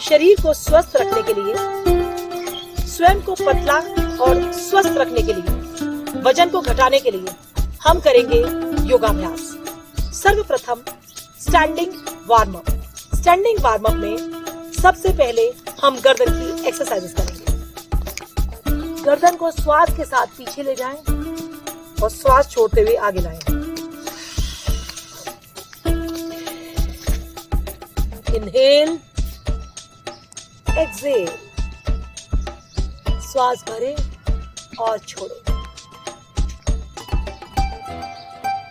शरीर को स्वस्थ रखने के लिए, स्वयं को पतला और स्वस्थ रखने के लिए, वजन को घटाने के लिए हम करेंगे योगाभ्यास। सर्वप्रथम standing warm up. Standing warm up में सबसे पहले हम गर्दन की एक्सरसाइजेस करेंगे। गर्दन को श्वास के साथ पीछे ले जाएं और श्वास छोड़ते हुए आगे लाएं। इनहेल, एक्सहेल, श्वास भरें और छोड़ें।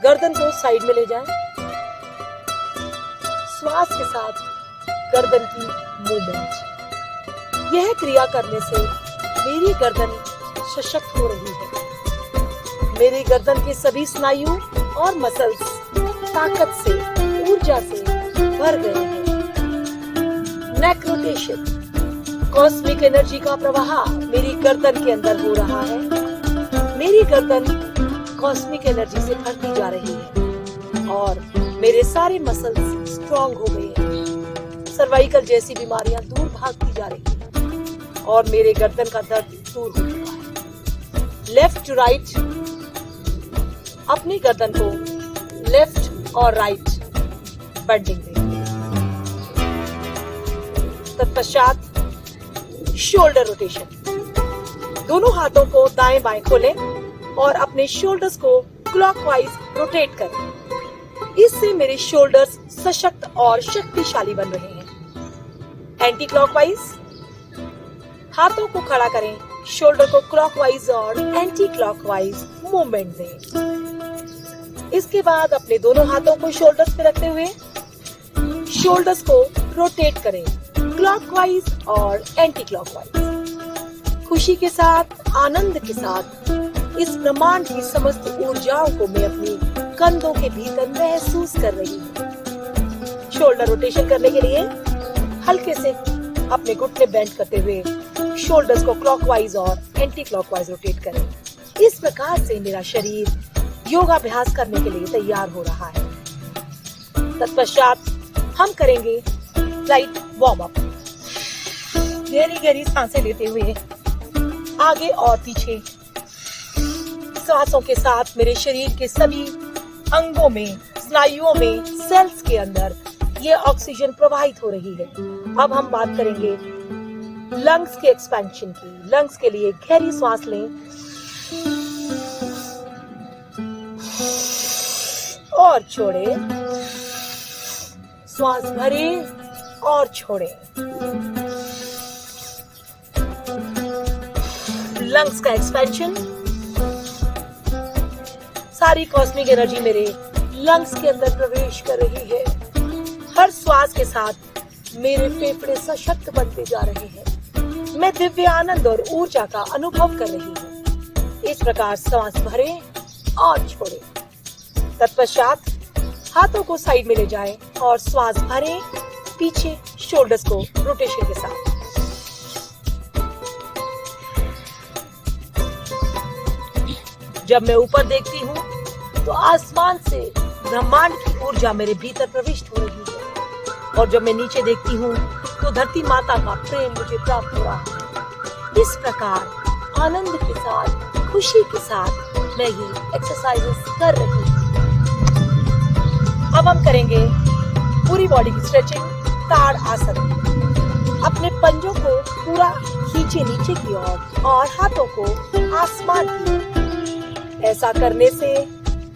गर्दन को साइड में ले जाएं। श्वास के साथ गर्दन की मूवमेंट। यह क्रिया करने से मेरी गर्दन सशक्त हो रही है। मेरी गर्दन के सभी स्नायु और मसल्स ताकत से, ऊर्जा से भर गए हैं। नेक रोटेशन, कॉस्मिक एनर्जी का प्रवाह मेरी गर्दन के अंदर हो रहा है। मेरी गर्दन कॉस्मिक एनर्जी से भरती जा रही है और मेरे सारे मसल्स स्ट्रॉन्ग हो गए हैं। सर्वाइकल जैसी बीमारियां दूर भागती जा रही हैं और मेरे गर्दन का दर्द दूर हो चुका है। लेफ्ट टू राइट, अपनी गर्दन को लेफ्ट और राइट बेंडिंग दें। तत्पश्चात शोल्डर रोटेशन। दोनों हाथों को दाएं बाएं खोलें और अपने शोल्डर्स को क्लॉकवाइज रोटेट करें। इससे मेरे शोल्डर्स सशक्त और शक्तिशाली बन रहे हैं। एंटी क्लॉकवाइज, हाथों को खड़ा करें, शोल्डर को क्लॉकवाइज और एंटी क्लॉकवाइज मूवमेंट दें। इसके बाद अपने दोनों हाथों को शोल्डर्स पे रखते हुए शोल्डर्स को रोटेट करें, क्लॉकवाइज और एंटी क्लॉकवाइज। खुशी के साथ, आनंद के साथ इस ब्रह्मांड की समस्त ऊर्जाओं को मैं अपनी कंधों के भीतर महसूस कर रही हूँ। शोल्डर रोटेशन करने के लिए हल्के से अपने घुटने बेंड करते हुए शोल्डर्स को क्लॉकवाइज और एंटी क्लॉकवाइज रोटेट करें। इस प्रकार से मेरा शरीर योगाभ्यास करने के लिए तैयार हो रहा है। तत्पश्चात हम करेंगे लाइट वार्म अप। गहरी गहरी सांसें लेते हुए आगे और पीछे सांसों के साथ मेरे शरीर के सभी अंगों में, स्नायुओं में, सेल्स के अंदर ये ऑक्सीजन प्रवाहित हो रही है। अब हम बात करेंगे लंग्स के एक्सपेंशन की। लंग्स के लिए गहरी सांस लें और छोड़ें। श्वास भरें और छोड़ें। लंग्स का एक्सपेंशन, सारी कॉस्मिक एनर्जी मेरे लंग्स के अंदर प्रवेश कर रही है। हर श्वास के साथ मेरे फेफड़े सशक्त बनते जा रहे हैं। मैं दिव्य आनंद और ऊर्जा का अनुभव कर रही हूँ। इस प्रकार श्वास भरें और छोड़ें। तत्पश्चात हाथों को साइड में ले जाएं और श्वास भरें पीछे, शोल्डर्स को रोटेशन के साथ। जब मैं ऊपर देखती हूँ तो आसमान से ब्रह्मांड की ऊर्जा मेरे भीतर प्रविष्ट हो रही है और जब मैं नीचे देखती हूँ तो धरती माता का प्रेम मुझे प्राप्त हो रहा है। इस प्रकार आनंद के साथ, खुशी के साथ मैं ये एक्सरसाइजेस कर रही हूँ। अब हम करेंगे पूरी बॉडी की स्ट्रेचिंग, ताड़ आसन। अपने पंजों को पूरा खींचे नीचे की ओर और हाथों को आसमान की। ऐसा करने से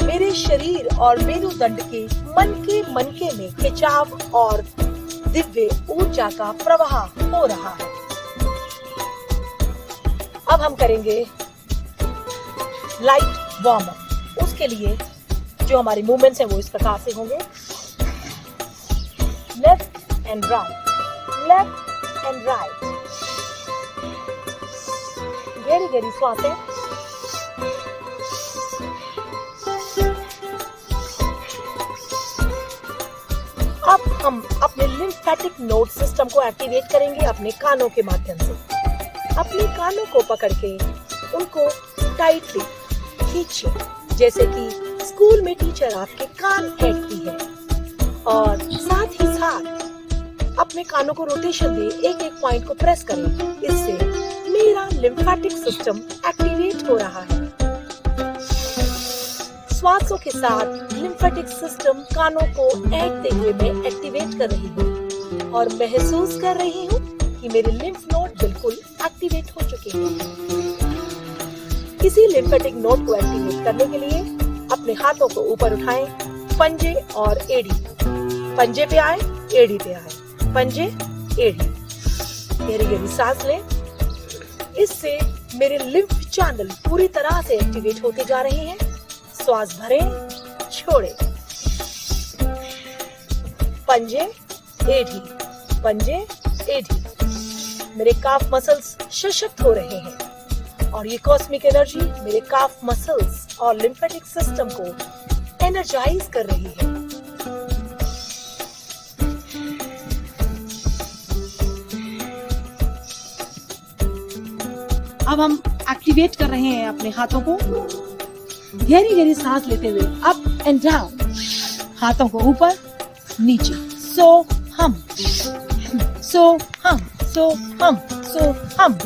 मेरे शरीर और मेरुदंड के मनके में खिंचाव और दिव्य ऊर्जा का प्रवाह हो रहा है। अब हम करेंगे लाइट वार्म अप। उसके लिए जो हमारे मूवमेंट्स हैं वो इस प्रकार से होंगे। Left and right, left and right. गहरी गहरी श्वासें। अब हम अपने लिम्फेटिक नोड सिस्टम को एक्टिवेट करेंगे अपने कानों के माध्यम से। अपने कानों को पकड़ के उनको टाइटली खींचे, जैसे कि स्कूल में टीचर आपके कान फेंटती है। और साथ ही साथ अपने कानों को रोटेशन दे, एक एक पॉइंट को प्रेस करें। इससे मेरा लिम्फेटिक सिस्टम एक्टिवेट हो रहा है। श्वासों के साथ लिम्फेटिक सिस्टम कानों को ऐंठते हुए मैं एक्टिवेट कर रही हूँ और महसूस कर रही हूँ कि मेरे लिम्फ नोड बिल्कुल एक्टिवेट हो चुके हैं। इसी लिम्फेटिक नोड को एक्टिवेट करने के लिए अपने हाथों को ऊपर उठाएं, पंजे और एड़ी। पंजे पे आए, एड़ी पे आए, पंजे, एड़ी। गहरी गहरी सांस लें। इससे मेरे लिम्फ चैनल पूरी तरह से एक्टिवेट होते जा रहे हैं। श्वास भरें, छोड़ें। पंजे, एड़ी, पंजे, एड़ी। मेरे काफ मसल्स सशक्त हो रहे हैं और ये कॉस्मिक एनर्जी मेरे काफ मसल्स और लिम्फेटिक सिस्टम को एनर्जाइज कर रही है। अब हम एक्टिवेट कर रहे हैं अपने हाथों को। गहरी गहरी सांस लेते हुए अप एंड डाउन, हाथों को ऊपर नीचे। सो हम, सो हम, सो हम, सो हम।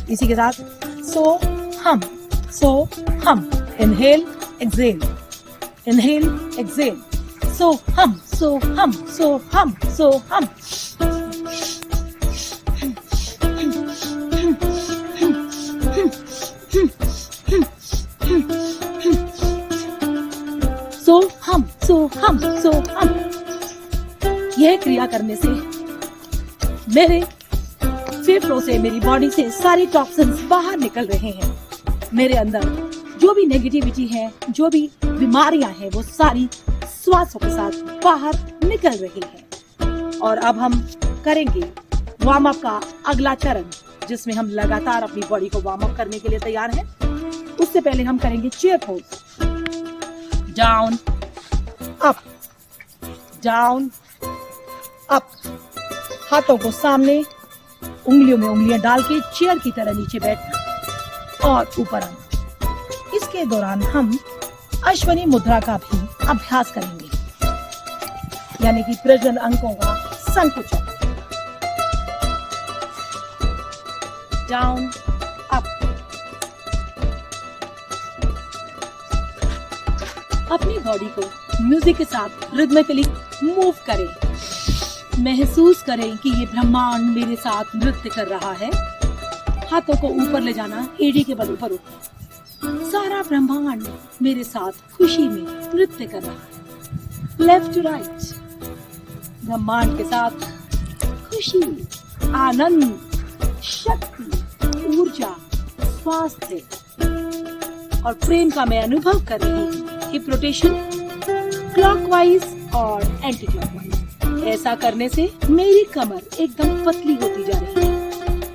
इसी के साथ सो हम, सो हम। Inhale, exhale, inhale, exhale. सो हम, सो हम, सो हम, सो हम। सो हम, सो हम, सो हम। यह क्रिया करने से मेरे फेफड़ों से, मेरी बॉडी से सारी टॉक्सिन्स बाहर निकल रहे हैं। मेरे अंदर जो भी नेगेटिविटी है, जो भी बीमारियां हैं, वो सारी श्वासों के साथ बाहर निकल रही है। और अब हम करेंगे वार्म अप का अगला चरण, जिसमें हम लगातार अपनी बॉडी को वार्म अप करने के लिए तैयार हैं। उससे पहले हम करेंगे chair pose. Down, up, down, up. हाथों को सामने, उंगलियों में उंगलियां डाल के चेयर की तरह नीचे बैठना और ऊपर आना। इसके दौरान हम अश्वनी मुद्रा का भी अभ्यास करेंगे, यानी कि प्रजनन अंगों का संकुचन। Down, up. अपनी बॉडी को म्यूजिक के साथ रिदमिकली मूव करें। महसूस करें कि ये ब्रह्मांड मेरे साथ नृत्य कर रहा है। हाथों को ऊपर ले जाना, एड़ी के बल ऊपर उठना। सारा ब्रह्मांड मेरे साथ खुशी में नृत्य कर रहा है। लेफ्ट टू राइट, ब्रह्मांड के साथ खुशी, आनंद, शक्ति, ऊर्जा, स्वास्थ्य और प्रेम का मैं अनुभव कर रही हूँ। हिप रोटेशन क्लॉकवाइज और एंटी क्लॉकवाइज। ऐसा करने से मेरी कमर एकदम पतली होती जा रही है।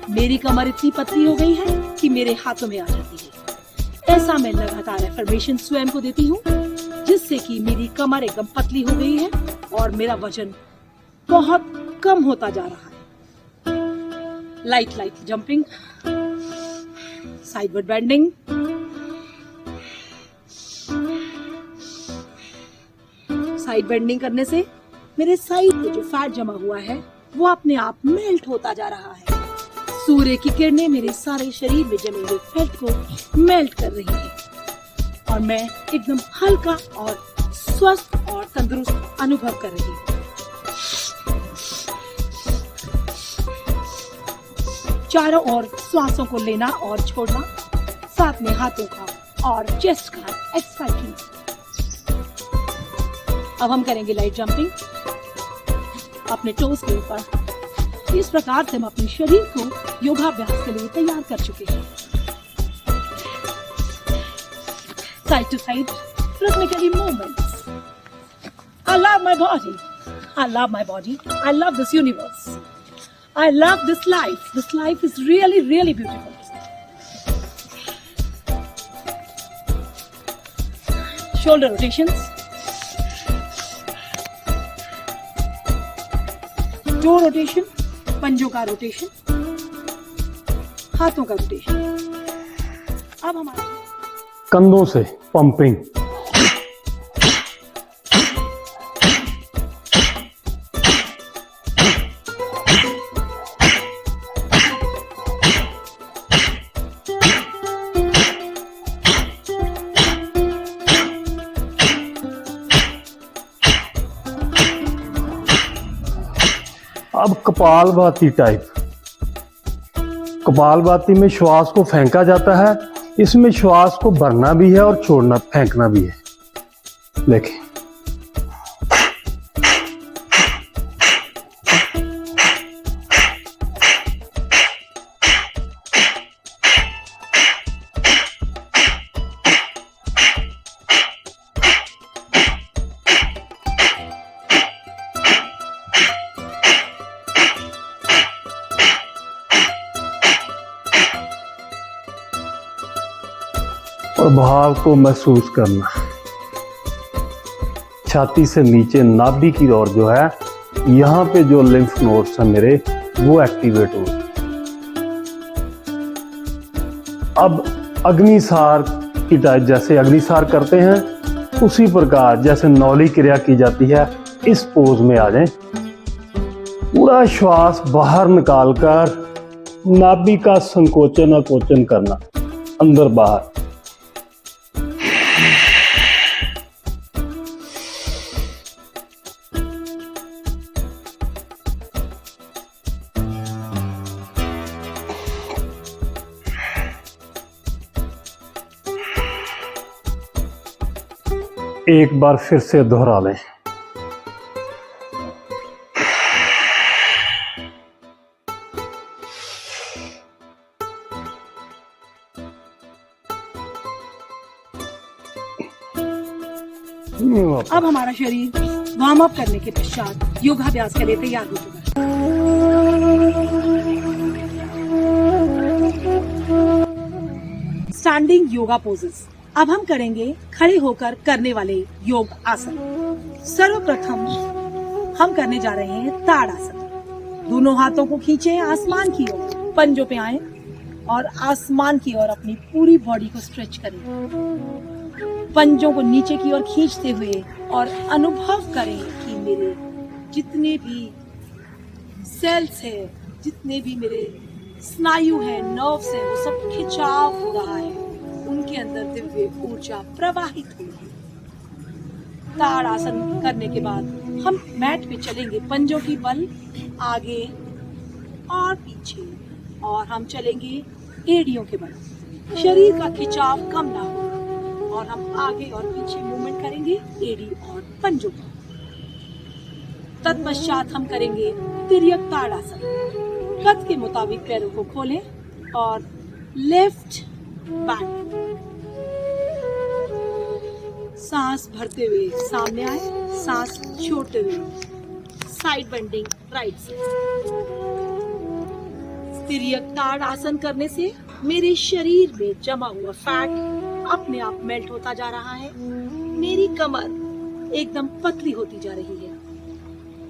मेरी कमर इतनी पतली हो गई है कि मेरे हाथों में आ जाती है। ऐसा मैं लगातार एफर्मेशन स्वयं को देती हूँ, जिससे कि मेरी कमर एकदम पतली हो गई है और मेरा वजन बहुत कम होता जा रहा है। Light light jumping, sideward bending, side bending करने से मेरे साइड पे जो फैट जमा हुआ है वो अपने आप मेल्ट होता जा रहा है। सूर्य की किरणें मेरे सारे शरीर में जमे हुए फैट को मेल्ट कर रही है और मैं एकदम हल्का और स्वस्थ और तंदुरुस्त अनुभव कर रही हूँ। चारों ओर श्वासों को लेना और छोड़ना, साथ में हाथों का और चेस्ट का एक्सरसाइज। अब हम करेंगे लाइट जंपिंग अपने टोज के ऊपर। इस प्रकार से हम अपने शरीर को योगाभ्यास के लिए तैयार कर चुके हैं। Side to side rhythmically movements. I love my body. I love my body. I love this universe. I love this life. This life is really, really beautiful. Shoulder rotations. Toe rotation, पंजों का rotation, हाथों का rotation. अब हमारे कंधों से pumping, अब kapalbhati type. Kapalbhati में श्वास को फेंका जाता है, इसमें श्वास को भरना भी है और छोड़ना फेंकना भी है। देखें, प्रभाव को महसूस करना। छाती से नीचे नाभि की ओर जो है, यहाँ पे जो लिम्फ नोड्स हैं मेरे, वो एक्टिवेट हो। अब अग्निसार की टाइप, जैसे अग्निसार करते हैं उसी प्रकार जैसे नौली क्रिया की जाती है, इस पोज में आ जाएं। पूरा श्वास बाहर निकालकर नाभि का संकोचन अकोचन करना, अंदर बाहर। एक बार फिर से दोहरा लें। अब हमारा शरीर वार्म अप करने के पश्चात योगाभ्यास के लिए तैयार हो चुका है। Standing yoga poses. अब हम करेंगे खड़े होकर करने वाले योग आसन। सर्वप्रथम हम करने जा रहे हैं ताड़ासन। दोनों हाथों को खींचे आसमान की ओर, पंजों पे आए और आसमान की ओर अपनी पूरी बॉडी को स्ट्रेच करें। पंजों को नीचे की ओर खींचते हुए और अनुभव करें कि मेरे जितने भी सेल्स है, जितने भी मेरे स्नायु है, नर्व्स है, वो सब खिंचाव हो रहा है, उनके अंदर दिव्य ऊर्जा प्रवाहित हो रही है। ताड़ासन करने के बाद हम मैट पे चलेंगे, पंजों की बल आगे और पीछे, और हम चलेंगे एड़ियों के बल। शरीर का खिंचाव कम ना हो और हम आगे और पीछे मूवमेंट करेंगे एड़ी और पंजों का। तत्पश्चात हम करेंगे तिर्यक ताड़ासन। कद के मुताबिक पैरों को खोलें और लेफ्ट बैक, सांस भरते हुए सामने आए, सांस छोड़ते हुए साइड बेंडिंग राइट साइड। तिर्यक ताड़ासन करने से मेरे शरीर में जमा हुआ फैट अपने आप मेल्ट होता जा रहा है। मेरी कमर एकदम पतली होती जा रही है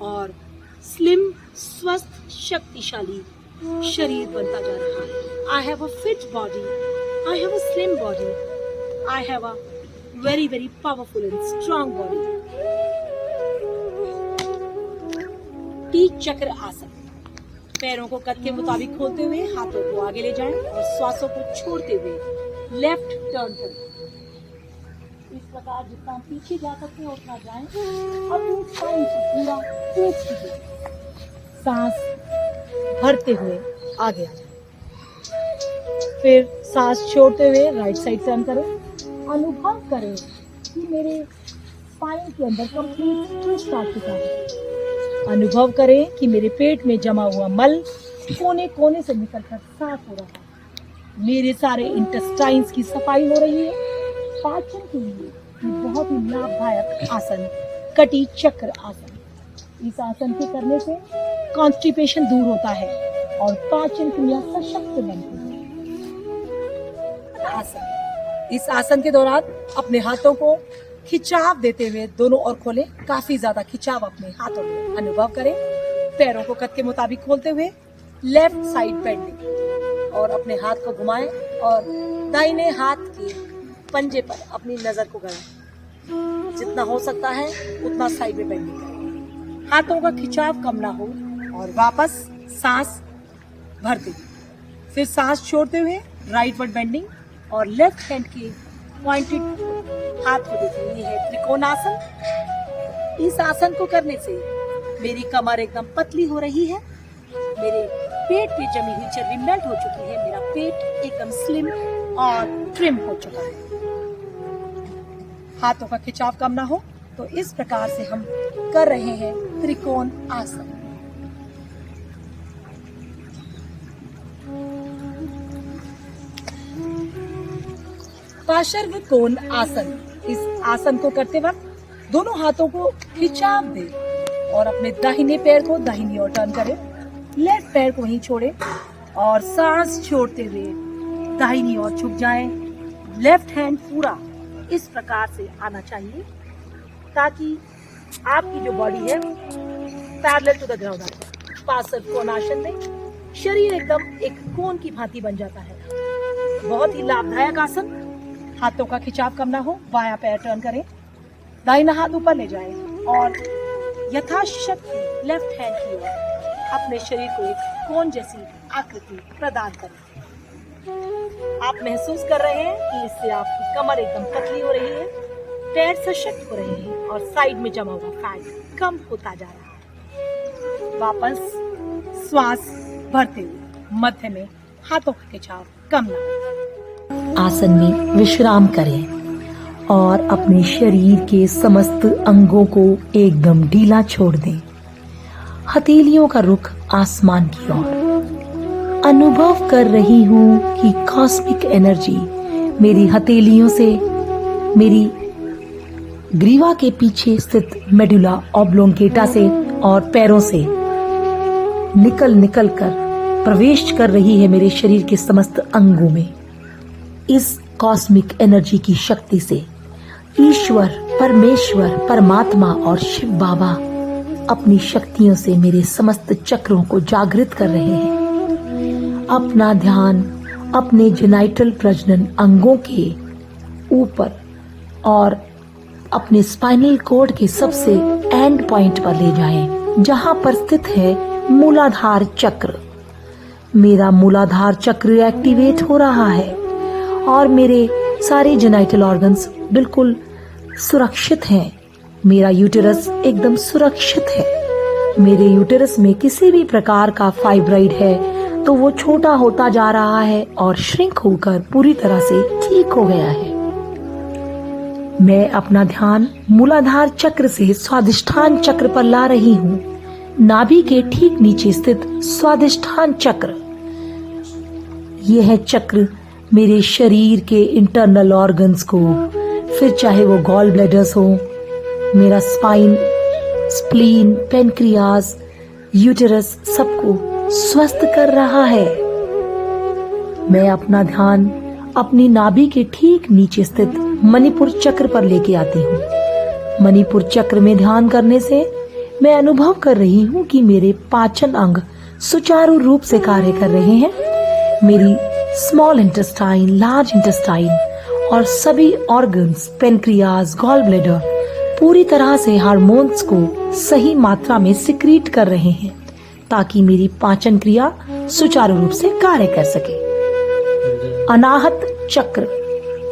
और स्लिम, स्वस्थ, शक्तिशाली शरीर बनता जा रहा है। I have a fit body. I have a slim body. I have a very, very powerful and strong body. T चक्र आसन। पैरों को कद के मुताबिक खोलते हुए हाथों को आगे ले जाएं और श्वासों को छोड़ते हुए लेफ्ट टर्न करें। इस प्रकार जितना पीछे जा सकते हैं उतना जाएं। अपनी स्पाइन को पूरा स्ट्रेच कीजिए। सांस भरते हुए आगे आ जाएं। फिर सांस छोड़ते हुए राइट साइड टर्न करें। अनुभव करें कि मेरे स्पाइन के अंदर कंप्लीट स्ट्रेच आ चुका है। अनुभव करें कि मेरे पेट में जमा हुआ मल कोने कोने से निकलकर साफ हो रहा है। मेरे सारे इंटेस्टाइन्स की सफाई हो रही है। पाचन के लिए ये बहुत ही लाभदायक आसन कटी चक्र आसन। इस आसन के करने से कॉन्स्टिपेशन दूर होता है और पाचन क्रिया सशक्त बनती है। आसन। इस आसन के दौरान अपने हाथों को खिंचाव देते हुए दोनों ओर खोलें। काफी ज्यादा खिंचाव अपने हाथों में अनुभव करें। पैरों को कद के मुताबिक खोलते हुए लेफ्ट साइड बेंडिंग और अपने हाथ को घुमाएं और दाहिने हाथ के पंजे पर अपनी नजर को गड़ाएं। जितना हो सकता है उतना साइड में बेंडिंग करें। हाथों का खिंचाव कम ना हो और वापस सांस भरते हुए फिर सांस छोड़ते हुए राइटवर्ड बेंडिंग और लेफ्ट हैंड की पॉइंटेड हाथ को देखिए। ये है त्रिकोणासन। इस आसन को करने से मेरी कमर एकदम पतली हो रही है, मेरे पेट पे जमी हुई चर्बी मेल्ट हो चुकी है, मेरा पेट एकदम स्लिम और ट्रिम हो चुका है। हाथों का खिंचाव कम ना हो तो इस प्रकार से हम कर रहे हैं त्रिकोण आसन। पार्श्व कोण आसन। इस आसन को करते वक्त दोनों हाथों को खिंचाव दें और अपने दाहिने पैर को दाहिनी ओर टर्न करें, लेफ्ट पैर को वहीं छोड़ें और सांस छोड़ते हुए दाहिनी ओर झुक जाएं। लेफ्ट हैंड पूरा इस प्रकार से आना चाहिए ताकि आपकी जो बॉडी है पैरेलल टू द ग्राउंड आ जाए। पार्श्व कोण आसन में शरीर एकदम एक कोण की भांति बन जाता है। बहुत ही लाभदायक आसन। हाथों का खिंचाव कम ना हो, बायां पैर टर्न करें, दाहिना हाथ ऊपर ले जाएं और यथाशक्ति लेफ्ट हैंड की ओर अपने शरीर को एक कोण जैसी आकृति प्रदान करें। आप महसूस कर रहे हैं कि इससे आपकी कमर एकदम पतली हो रही है, पैर सशक्त हो रहे हैं और साइड में जमा हुआ फैट कम होता जा रहा है। वापस श्वास भरते हुए मध्य में हाथों का खिंचाव कम ना हो। आसन में विश्राम करें और अपने शरीर के समस्त अंगों को एकदम ढीला छोड़ दें। हथेलियों का रुख आसमान की ओर। अनुभव कर रही हूँ कि कॉस्मिक एनर्जी मेरी हथेलियों से, मेरी ग्रीवा के पीछे स्थित मेडुला ऑब्लोंगेटा से और पैरों से निकल कर प्रवेश कर रही है मेरे शरीर के समस्त अंगों में। इस कॉस्मिक एनर्जी की शक्ति से ईश्वर, परमेश्वर, परमात्मा और शिव बाबा अपनी शक्तियों से मेरे समस्त चक्रों को जागृत कर रहे हैं। अपना ध्यान अपने जेनाइटल प्रजनन अंगों के ऊपर और अपने स्पाइनल कोड के सबसे एंड पॉइंट पर ले जाएं, जहां पर स्थित है मूलाधार चक्र। मेरा मूलाधार चक्र एक्टिवेट हो रहा है और मेरे सारे जेनाइटल ऑर्गन्स बिल्कुल सुरक्षित हैं। मेरा यूटेरस एकदम सुरक्षित है। मेरे यूटेरस में किसी भी प्रकार का फाइब्राइड है तो वो छोटा होता जा रहा है और श्रिंक होकर पूरी तरह से ठीक हो गया है। मैं अपना ध्यान मूलाधार चक्र से स्वादिष्ठान चक्र पर ला रही हूँ। नाभि के ठीक नीचे स्थित स्वादिष्ठान चक्र। यह चक्र मेरे शरीर के इंटरनल ऑर्गन्स को, फिर चाहे वो गॉल ब्लैडर्स हो, मेरा स्पाइन, स्प्लीन, पेनक्रियास, यूटेरस, सबको स्वस्थ कर रहा है। मैं अपना ध्यान अपनी नाभि के ठीक नीचे स्थित मणिपुर चक्र पर लेके आती हूँ। मणिपुर चक्र में ध्यान करने से मैं अनुभव कर रही हूँ कि मेरे पाचन अंग सुचारू रूप से कार्य कर रहे हैं। मेरी स्मॉल इंटेस्टाइन, लार्ज इंटेस्टाइन और सभी ऑर्गन्स, पेनक्रियास, गॉल ब्लैडर पूरी तरह से हार्मोन्स को सही मात्रा में सिक्रीट कर रहे हैं ताकि मेरी पाचन क्रिया सुचारू रूप से कार्य कर सके। अनाहत चक्र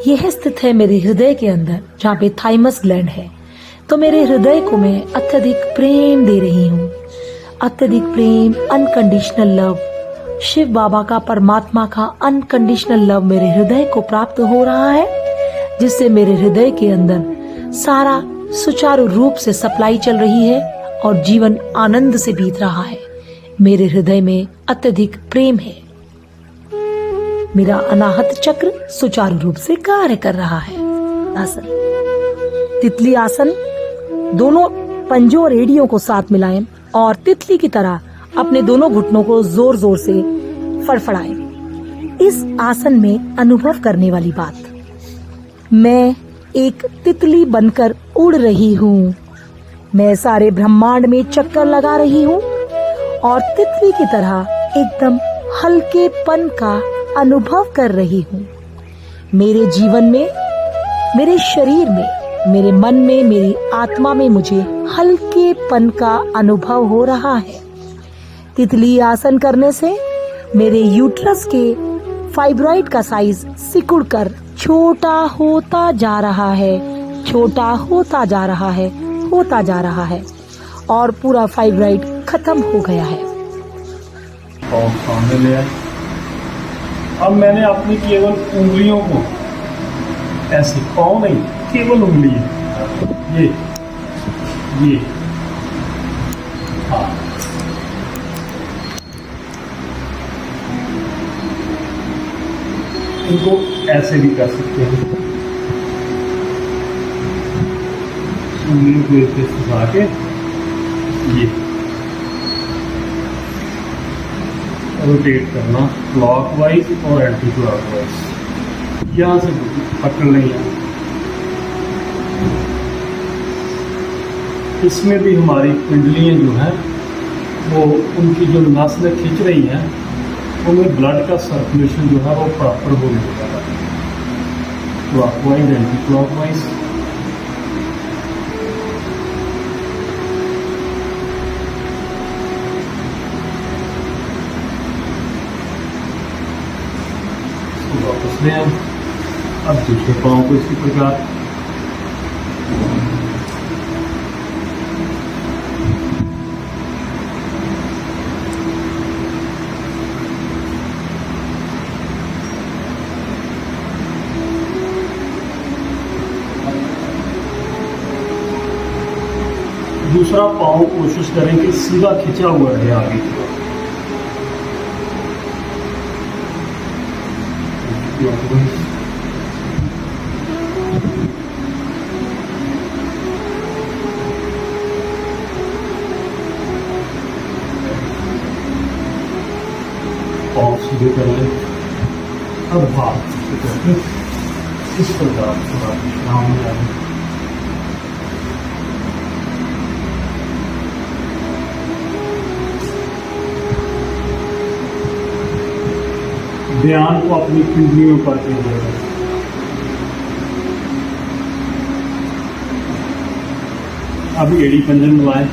यह स्थित है मेरे हृदय के अंदर, जहाँ पे थाइमस ग्लैंड है। तो मेरे हृदय को मैं अत्यधिक प्रेम दे रही हूँ। अत्यधिक प्रेम, अनकंडीशनल लव, शिव बाबा का, परमात्मा का अनकंडीशनल लव मेरे हृदय को प्राप्त हो रहा है, जिससे मेरे हृदय के अंदर सारा सुचारू रूप से सप्लाई चल रही है और जीवन आनंद से बीत रहा है। मेरे हृदय में अत्यधिक प्रेम है। मेरा अनाहत चक्र सुचारू रूप से कार्य कर रहा है। आसन तितली आसन। दोनों पंजों और एड़ियों को साथ मिलाएं और तितली की तरह अपने दोनों घुटनों को जोर जोर से फड़फड़ाएं। इस आसन में अनुभव करने वाली बात, मैं एक तितली बनकर उड़ रही हूँ। मैं सारे ब्रह्मांड में चक्कर लगा रही हूँ और तितली की तरह एकदम हल्केपन का अनुभव कर रही हूँ। मेरे जीवन में, मेरे शरीर में, मेरे मन में, मेरी आत्मा में मुझे हल्केपन का अनुभव हो रहा है। तितली आसन करने से मेरे यूट्रस के फाइब्रॉइड का साइज सिकुड़कर छोटा होता जा रहा है, छोटा होता जा रहा है, होता जा रहा है और पूरा फाइब्राइड खत्म हो गया है। पाँव सामने ले आए। अब मैंने अपनी केवल उंगलियों को ऐसे, पाँव नहीं, केवल उंगली, ये हाँ, इनको ऐसे भी कर सकते हैं। उंगलियों को ऐसे फंसा के ये रोटेट करना क्लॉकवाइज और एंटी क्लॉकवाइज। यहाँ से पकड़ नहीं है। इसमें भी हमारी पिंडलियाँ जो हैं वो उनकी जो नसें खींच रही हैं उनमें ब्लड का सर्कुलेशन जो है वो प्रॉपर हो जाएगा। Clockwise anti clockwise. वापस ले आए। अब दूसरे पाँव को इसी प्रकार दूसरा पाँव कोशिश करें कि सीधा खिंचा हुआ रहे आगे की ओर। पाँव सीधे कर लें। अब हाथ सीधे करके इस प्रकार थोड़ा विश्राम में आए। ध्यान को अपनी पिंडलियों पर केंद्रित करें। अब एड़ी पंजन मिलाएं।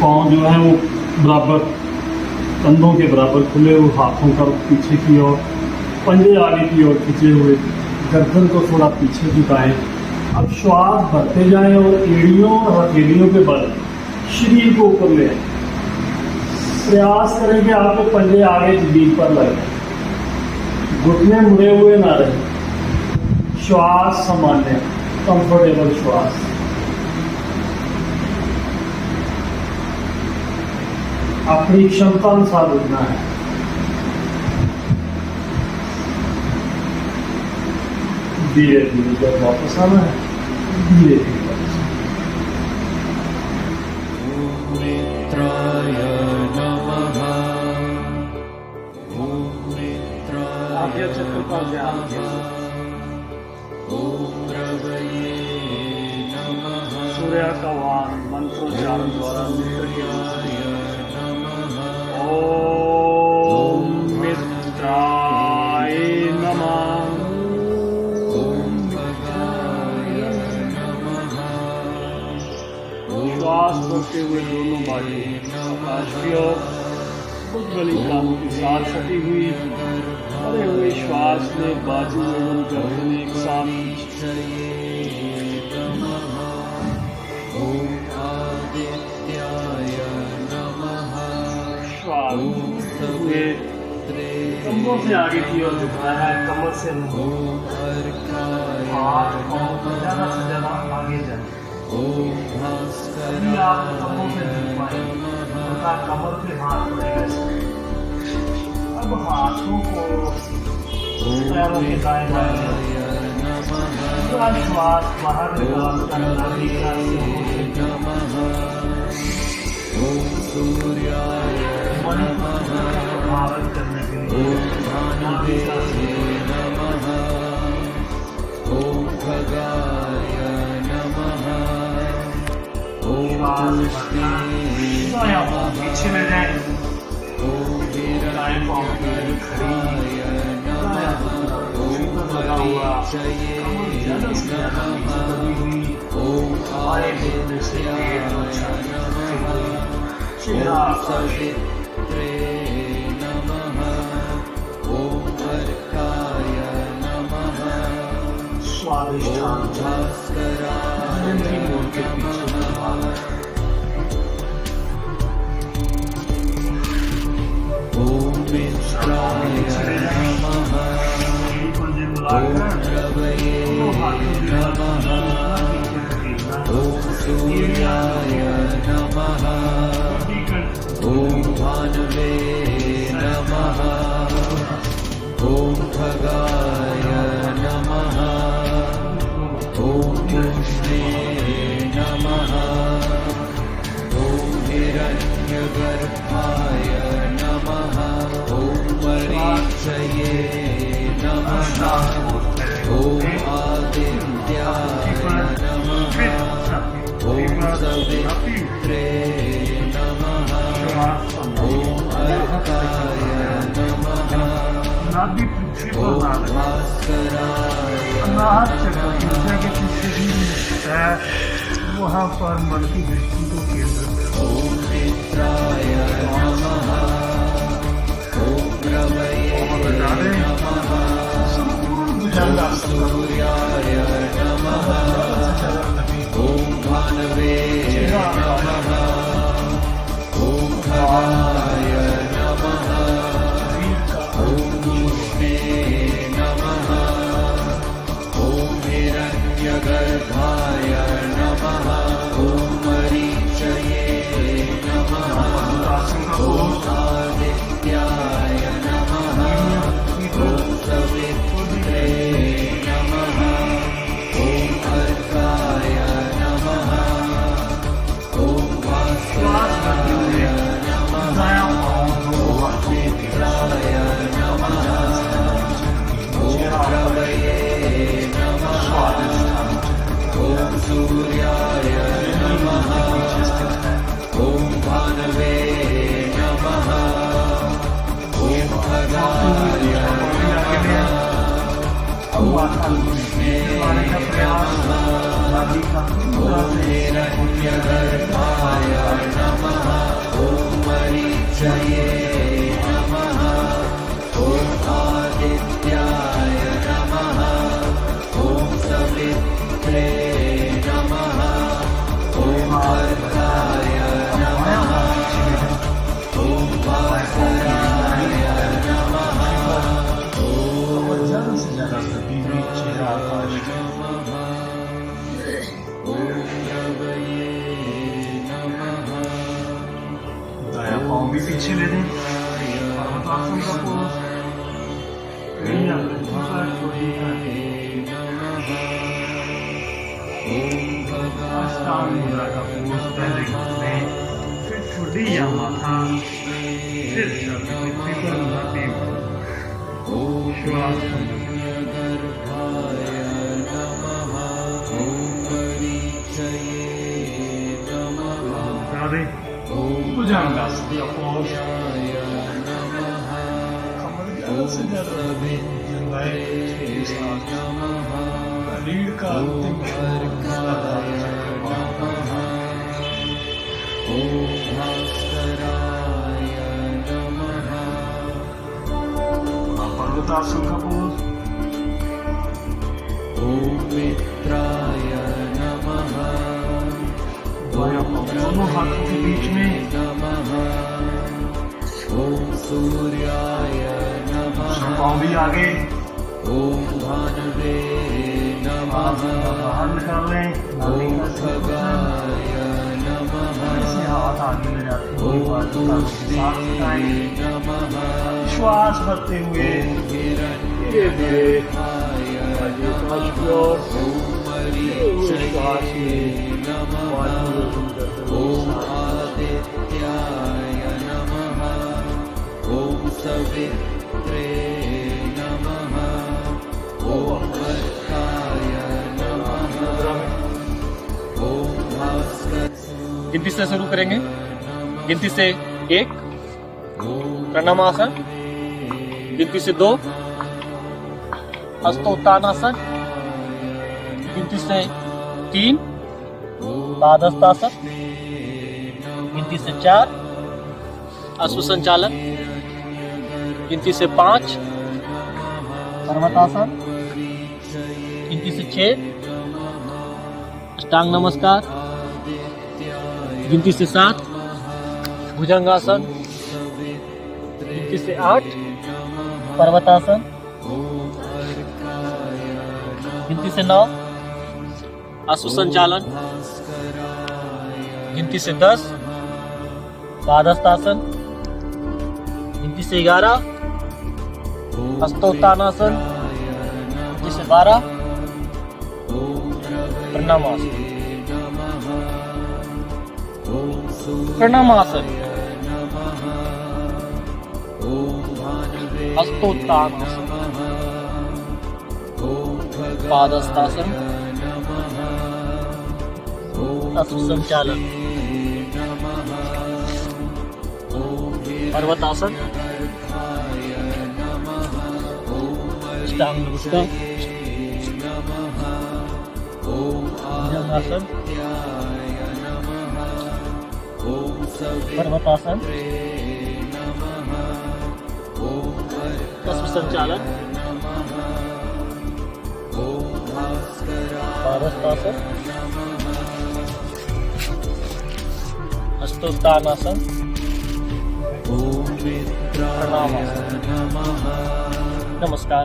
पाँव जो है वो बराबर कंधों के बराबर खुले हुए, हाथों का पीछे की ओर, पंजे आगे की ओर खींचे हुए, गर्दन को थोड़ा पीछे झुकाएं। अब श्वास भरते जाएं और एड़ियों और हथेलियों के बल शरीर को ऊपर ले आए। प्रयास करें कि आपके पंजे आगे जमीन पर लगे, घुटने मुड़े हुए ना रहे। श्वास सामान्य, कंफर्टेबल श्वास। अपनी क्षमता अनुसार रुकना है। धीरे धीरे जब वापस आना है, धीरे धीरे वापस सूर्य का वाहन मंत्रोच्चारण द्वारा ओम मित्राय नमः। श्वास रोकते हुए दोनों बाजू आकाश की ओर उज्ज्वली कानों के साथ सटी हुई भरे हुए श्वास में बाजू एवं गर्दन एक साथ हुए कंधों से आगे की ओर झुकना है। कमर से हाथ और ज्यादा से ज्यादा आगे जाए। यदि आप कंधों से झुक पाए तो कमर पे हाथ पड़ेगा। अब हाथों को पैरों के दाएं बाएं श्वास बाहर प्रभावित करने के लिए ओम खगाय नमः। पीछे में जाए, दाएं पाँव लगा हुआ, ज्यादा से ज्यादा स्वादिष्ठान के पीछे नाभि पृथ्वी पर अनाहत चक्र ऊर्जा के पीछे भी है, वहाँ पर मन की दृष्टि को केंद्र संपूर्ण भुजंगासन भी पीछे ले दें। पर्वतासन का पोज अष्टांग मुद्रा का पोज पहले घुटने, फिर ठुड्डी या माथा, फिर पृथ्वी पर नाभि श्वास भुजंगासन का पोज कमर ज्यादा से ज्यादा रीढ़ का अंतिम पर्वतासन का पोज दोनों हाथों के बीच में पाँव भी आगे बाहर निकाल लें। ऐसे हाथ आगे ले जाते श्वास भरते हुए धीरे धीरे गिनती से शुरू करेंगे। गिनती से 1 प्रणमासन, गिनती से 2 हस्तोत्थानासन, गिनती से 3 पादहस्तासन, गिनती से 4 अश्व संचालन, गिनती से 5 पर्वतासन, गिनती से 6 अष्टांग नमस्कार, गिनती से 7 भुजंगासन, गिनती गिनती से 8 पर्वतासन, गिनती से 9 आंसू संचालन, गिनती से 10 पादहस्तासन, गिनती से 11 हस्तोत्थानासन, गिनती से 12 प्रणामासन। प्रणामासन, हस्तोत्थानासन, पादहस्तासन, आंसू संचालन, पर्वतासन, अष्टांग नमस्कार, भुजंगासन, पर्वतासन, आंसू संचालन, पादहस्तासन, हस्तोत्थानासन, प्रणामासन। नमस्कार।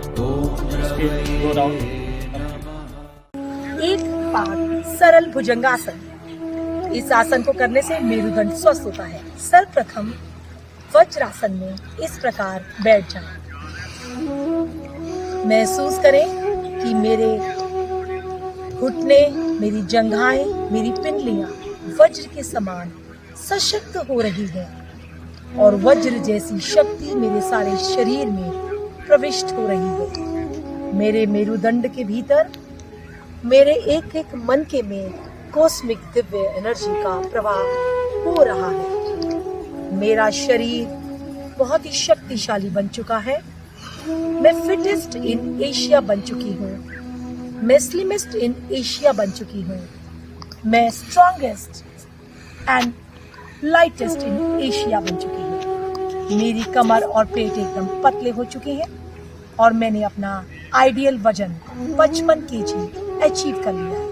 इसके 2 राउंड। एक पाद सरल भुजंगासन। इस आसन को करने से मेरुदंड स्वस्थ होता है। सर्वप्रथम वज्रासन में इस प्रकार बैठ जाएं। महसूस करें कि मेरे घुटने, मेरी जंघाएं, मेरी पिंडलियां वज्र के समान सशक्त हो रही है और वज्र जैसी शक्ति मेरे सारे शरीर में प्रविष्ट हो रही है। मेरे मेरुदंड के भीतर मेरे एक एक मनके में कॉस्मिक दिव्य एनर्जी का प्रवाह हो रहा है। मेरा शरीर बहुत ही शक्तिशाली बन चुका है। मैं फिटेस्ट इन एशिया बन चुकी हूँ। मैं स्लिमेस्ट इन एशिया बन चुकी हूँ। मैं strongest and lightest in Asia बन चुकी हूँ। मेरी कमर और पेट एकदम पतले हो चुके हैं और मैंने अपना आइडियल वजन 55 kg अचीव कर लिया है।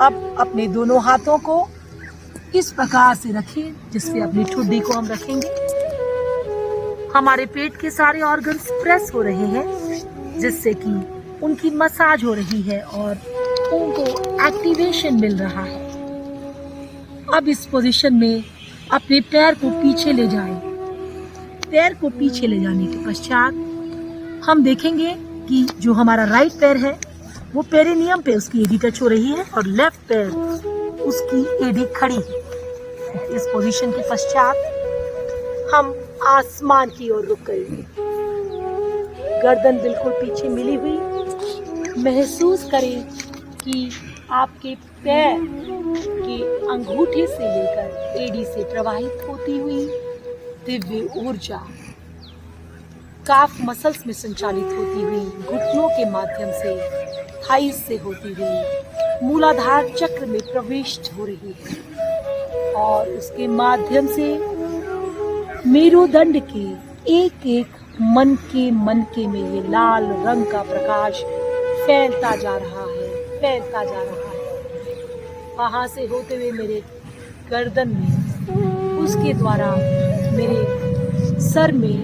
अब अपने दोनों हाथों को इस प्रकार से रखिए जिससे अपनी ठुड्डी को हम रखेंगे। हमारे पेट के सारे ऑर्गन्स प्रेस हो रहे हैं जिससे कि उनकी मसाज हो रही है और उनको एक्टिवेशन मिल रहा है। अब इस पोजीशन में अपने पैर को पीछे ले जाएं। पैर को पीछे ले जाने के पश्चात हम देखेंगे कि जो हमारा राइट पैर है वो पेरिनियम पे उसकी एडी टच हो रही है और लेफ्ट पैर उसकी एडी खड़ी है। इस पोजीशन के पश्चात हम आसमान की ओर रुक करेंगे। गर्दन बिल्कुल पीछे मिली हुई। महसूस करें कि आपके पैर के अंगूठे से लेकर एडी से प्रवाहित होती हुई दिव्य ऊर्जा काफ मसल्स में संचालित होती हुई घुटनों के माध्यम से थाइस से होती हुई मूलाधार चक्र में प्रविष्ट हो रही है और उसके माध्यम से मेरुदंड के एक एक मनके में ये लाल रंग का प्रकाश फैलता जा रहा है, फैलता जा रहा है। वहां से होते हुए मेरे गर्दन में, उसके द्वारा मेरे सर में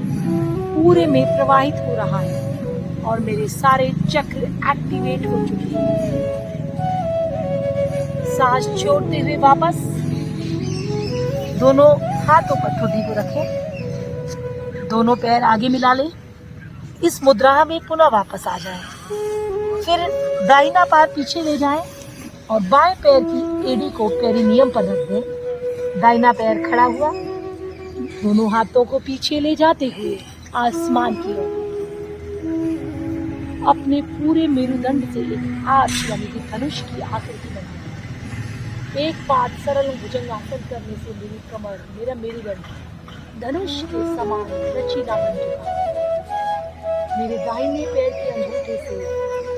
पूरे में प्रवाहित हो रहा है और मेरे सारे चक्र एक्टिवेट हो चुके हैं। सांस छोड़ते हुए वापस दोनों हाथों पर ठुड्डी को रखें। दोनों पैर आगे मिला लें। इस मुद्रा में पुनः वापस आ जाएं। फिर दाहिना पैर पीछे ले जाएं और बाएं पैर की एडी को पेरिनियम पर रख दें। दाहिना पैर खड़ा हुआ, दोनों हाथों को पीछे ले जाते हुए आसमान की ओर अपने पूरे मेरुदंड से एक आर्च यानी कि धनुष की आकृति बनाएं। एक पाद सरल भुजंगासन करने से मेरी कमर, मेरा मेरुदंड धनुष के समान लचीला बन चुका है। मेरे दाहिने पैर के अंगूठे से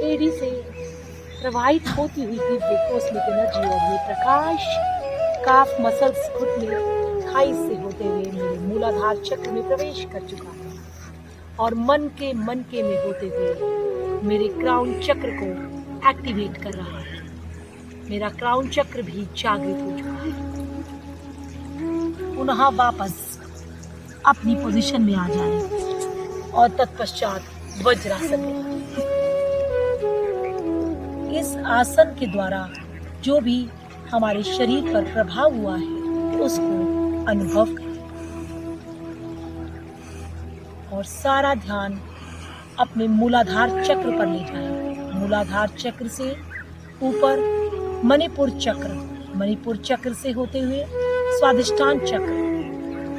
एडी से प्रवाहित होती हुई दिव्य कॉस्मिक एनर्जी और ये प्रकाश काफ मसल्स घुटने थाइस से होते हुए मेरे मूलाधार चक्र में प्रवेश कर चुका है और मन के में होते हुए मेरे क्राउन चक्र को एक्टिवेट कर रहा है। मेरा क्राउन चक्र भी जागृत हो चुका है। पुनः वापस अपनी पोजीशन में आ जाएं और तत्पश्चात वज्रासन में। इस आसन के द्वारा जो भी हमारे शरीर पर प्रभाव हुआ है उसको अनुभव करें और सारा ध्यान अपने मूलाधार चक्र पर ले जाएं। मूलाधार चक्र से ऊपर मणिपुर चक्र से होते हुए स्वादिष्टान चक्र,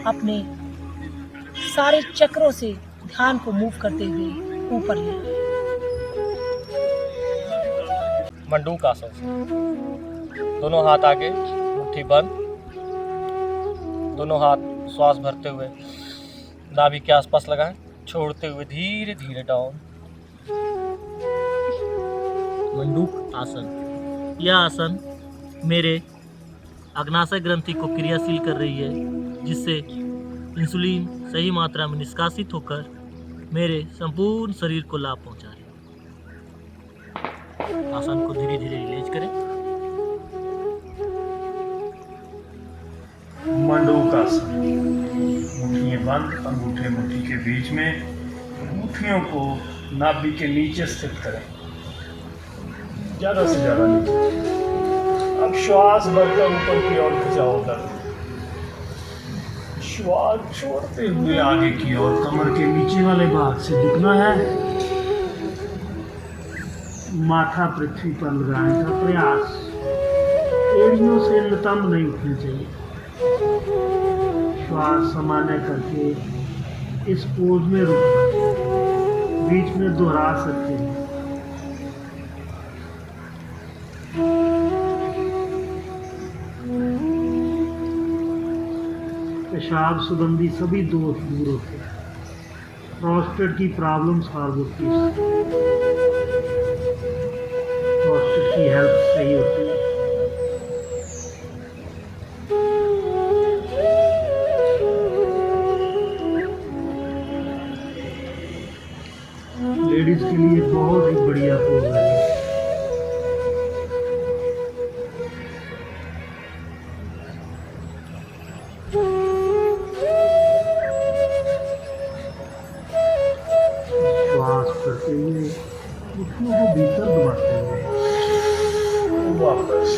अपने सारे चक्रों से ध्यान को मूव करते हुए ऊपर ले आए। मंडूक आसन, दोनों हाथ आगे, मुट्ठी बंद, दोनों हाथ श्वास भरते हुए नाभि के आसपास लगाएं, छोड़ते हुए धीरे धीरे डाउन। मंडूक आसन, यह आसन मेरे अग्नाशय ग्रंथि को क्रियाशील कर रही है, जिससे इंसुलिन सही मात्रा में निष्कासित होकर मेरे संपूर्ण शरीर को लाभ पहुंचा रही है। आसन को धीरे धीरे रिलीज करें। मंडूक आसन, मुट्ठियां बंद, अंगूठे मुट्ठी के बीच में, मुट्ठियों को नाभि के नीचे स्थित करें, ज्यादा से ज्यादा नीचे। अब श्वास भरकर ऊपर की ओर खिंचाव करें, श्वास छोड़ते हुए आगे की ओर कमर के नीचे वाले भाग से झुकना है। माथा पृथ्वी पर लगाने का प्रयास, एड़ियों से नितंब नहीं उठनी चाहिए। श्वास सामान्य करके इस पोज में रुकना, बीच में दोहरा सकते हैं। पेशाब संबंधी सभी दोष दूर होते हैं। प्रोस्टेट की प्रॉब्लम सॉल्व होती है, प्रोस्टेट की हेल्थ सही होती है। लेडीज के लिए बहुत ही बढ़िया पोज है। श्वास करते हुए मुट्ठियों को भीतर दबाते हुए वापस,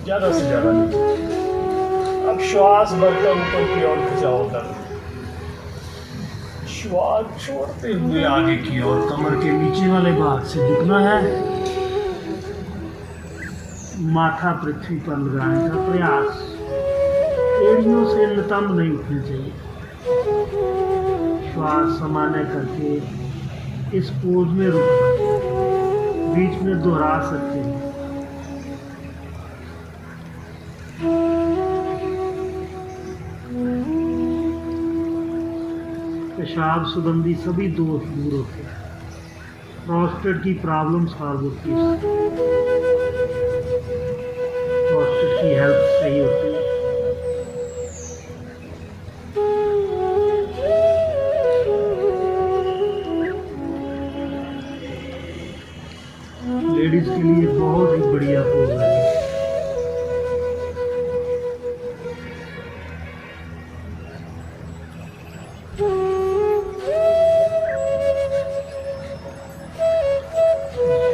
ज्यादा से ज्यादा नीचे। अब श्वास भरकर ऊपर की ओर खिंचाव करें, श्वास छोड़ते हुए आगे की ओर कमर के नीचे वाले भाग से झुकना है। माथा पृथ्वी पर लगाने का प्रयास, एड़ियों से नितंब नहीं उठनी चाहिए। श्वास सामान्य करके इस पोज में रुकना, बीच में दोहरा सकते हैं। पेशाब संबंधी सभी दोष दूर होते हैं। प्रोस्टेट की प्रॉब्लम सॉल्व होती है, प्रोस्टेट की हेल्थ सही होती है। लेडीज के लिए बहुत ही बढ़िया पोज है।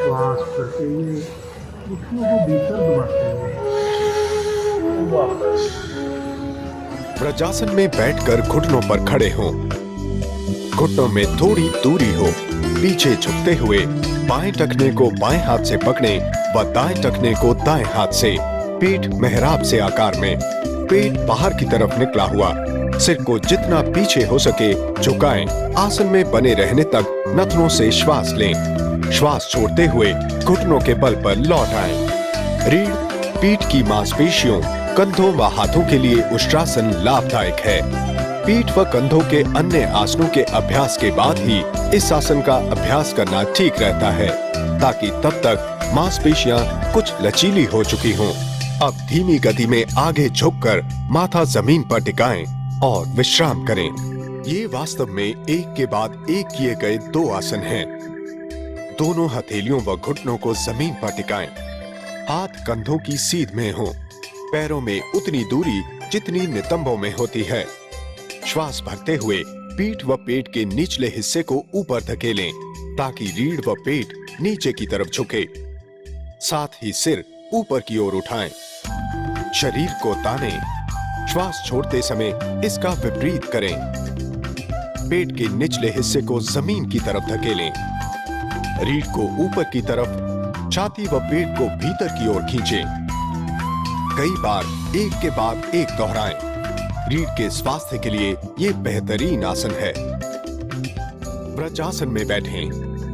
श्वास करते हुए मुट्ठियों को भीतर दबाते हुए वापस। वज्रासन में बैठकर घुटनों पर खड़े हों। घुटनों में थोड़ी दूरी हो, पीछे झुकते हुए बाएं टखने को बाएं हाथ से पकड़ें व दाएं टखने को दाएं हाथ से। पेट मेहराब से आकार में, पेट बाहर की तरफ निकला हुआ, सिर को जितना पीछे हो सके झुकाएं। आसन में बने रहने तक नथनों से श्वास लें। श्वास छोड़ते हुए घुटनों के बल पर लौट आएं। रीढ़, पीठ की मांसपेशियों, कंधों व हाथों के लिए उष्ट्रासन लाभदायक है। पीठ व कंधों के अन्य आसनों के अभ्यास के बाद ही इस आसन का अभ्यास करना ठीक रहता है, ताकि तब तक मांसपेशियां कुछ लचीली हो चुकी हों। अब धीमी गति में आगे झुककर माथा जमीन पर टिकाएं और विश्राम करें। ये वास्तव में एक के बाद एक किए गए दो आसन हैं। दोनों हथेलियों व घुटनों को जमीन पर टिकाएं। हाथ कंधों की सीध में हो, पैरों में उतनी दूरी जितनी नितंबों में होती है। श्वास भरते हुए पीठ व पेट के निचले हिस्से को ऊपर धकेलें ताकि रीढ़ व पेट नीचे की तरफ झुके। साथ ही सिर ऊपर की ओर उठाएं। शरीर को तानें। श्वास छोड़ते समय इसका विपरीत करें। पेट के निचले हिस्से को जमीन की तरफ धकेलें। रीढ़ को ऊपर की तरफ, छाती व पेट को भीतर की ओर खींचें। कई बार एक के बाद एक दोहराएं। रीढ़ के स्वास्थ्य के लिए यह बेहतरीन आसन है। व्रजासन में बैठें।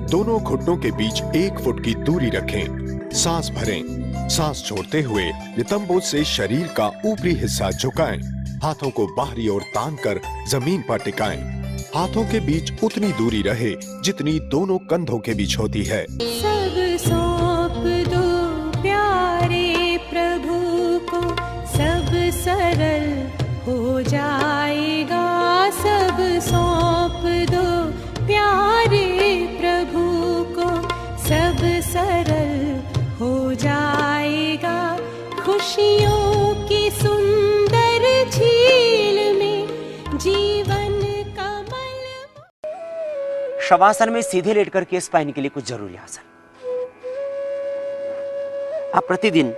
दोनों घुटनों के बीच 1 फुट की दूरी रखें। सांस भरें। सांस छोड़ते हुए नितंबों से शरीर का ऊपरी हिस्सा झुकाएं। हाथों को बाहरी ओर तानकर जमीन पर टिकाएं। हाथों के बीच उतनी दूरी रहे जितनी दोनों कंधों के बीच होती है। सब सौंप दो प्यारे प्रभु को, सब सरल हो जाएगा। सब सौंप दो प्यारे प्रभु को, सब सरल हो जाएगा। खुशियों की सुंदर झील में जीवन शवासन में सीधे लेटकर के स्पाइन के लिए कुछ जरूरी आसन। आप प्रतिदिन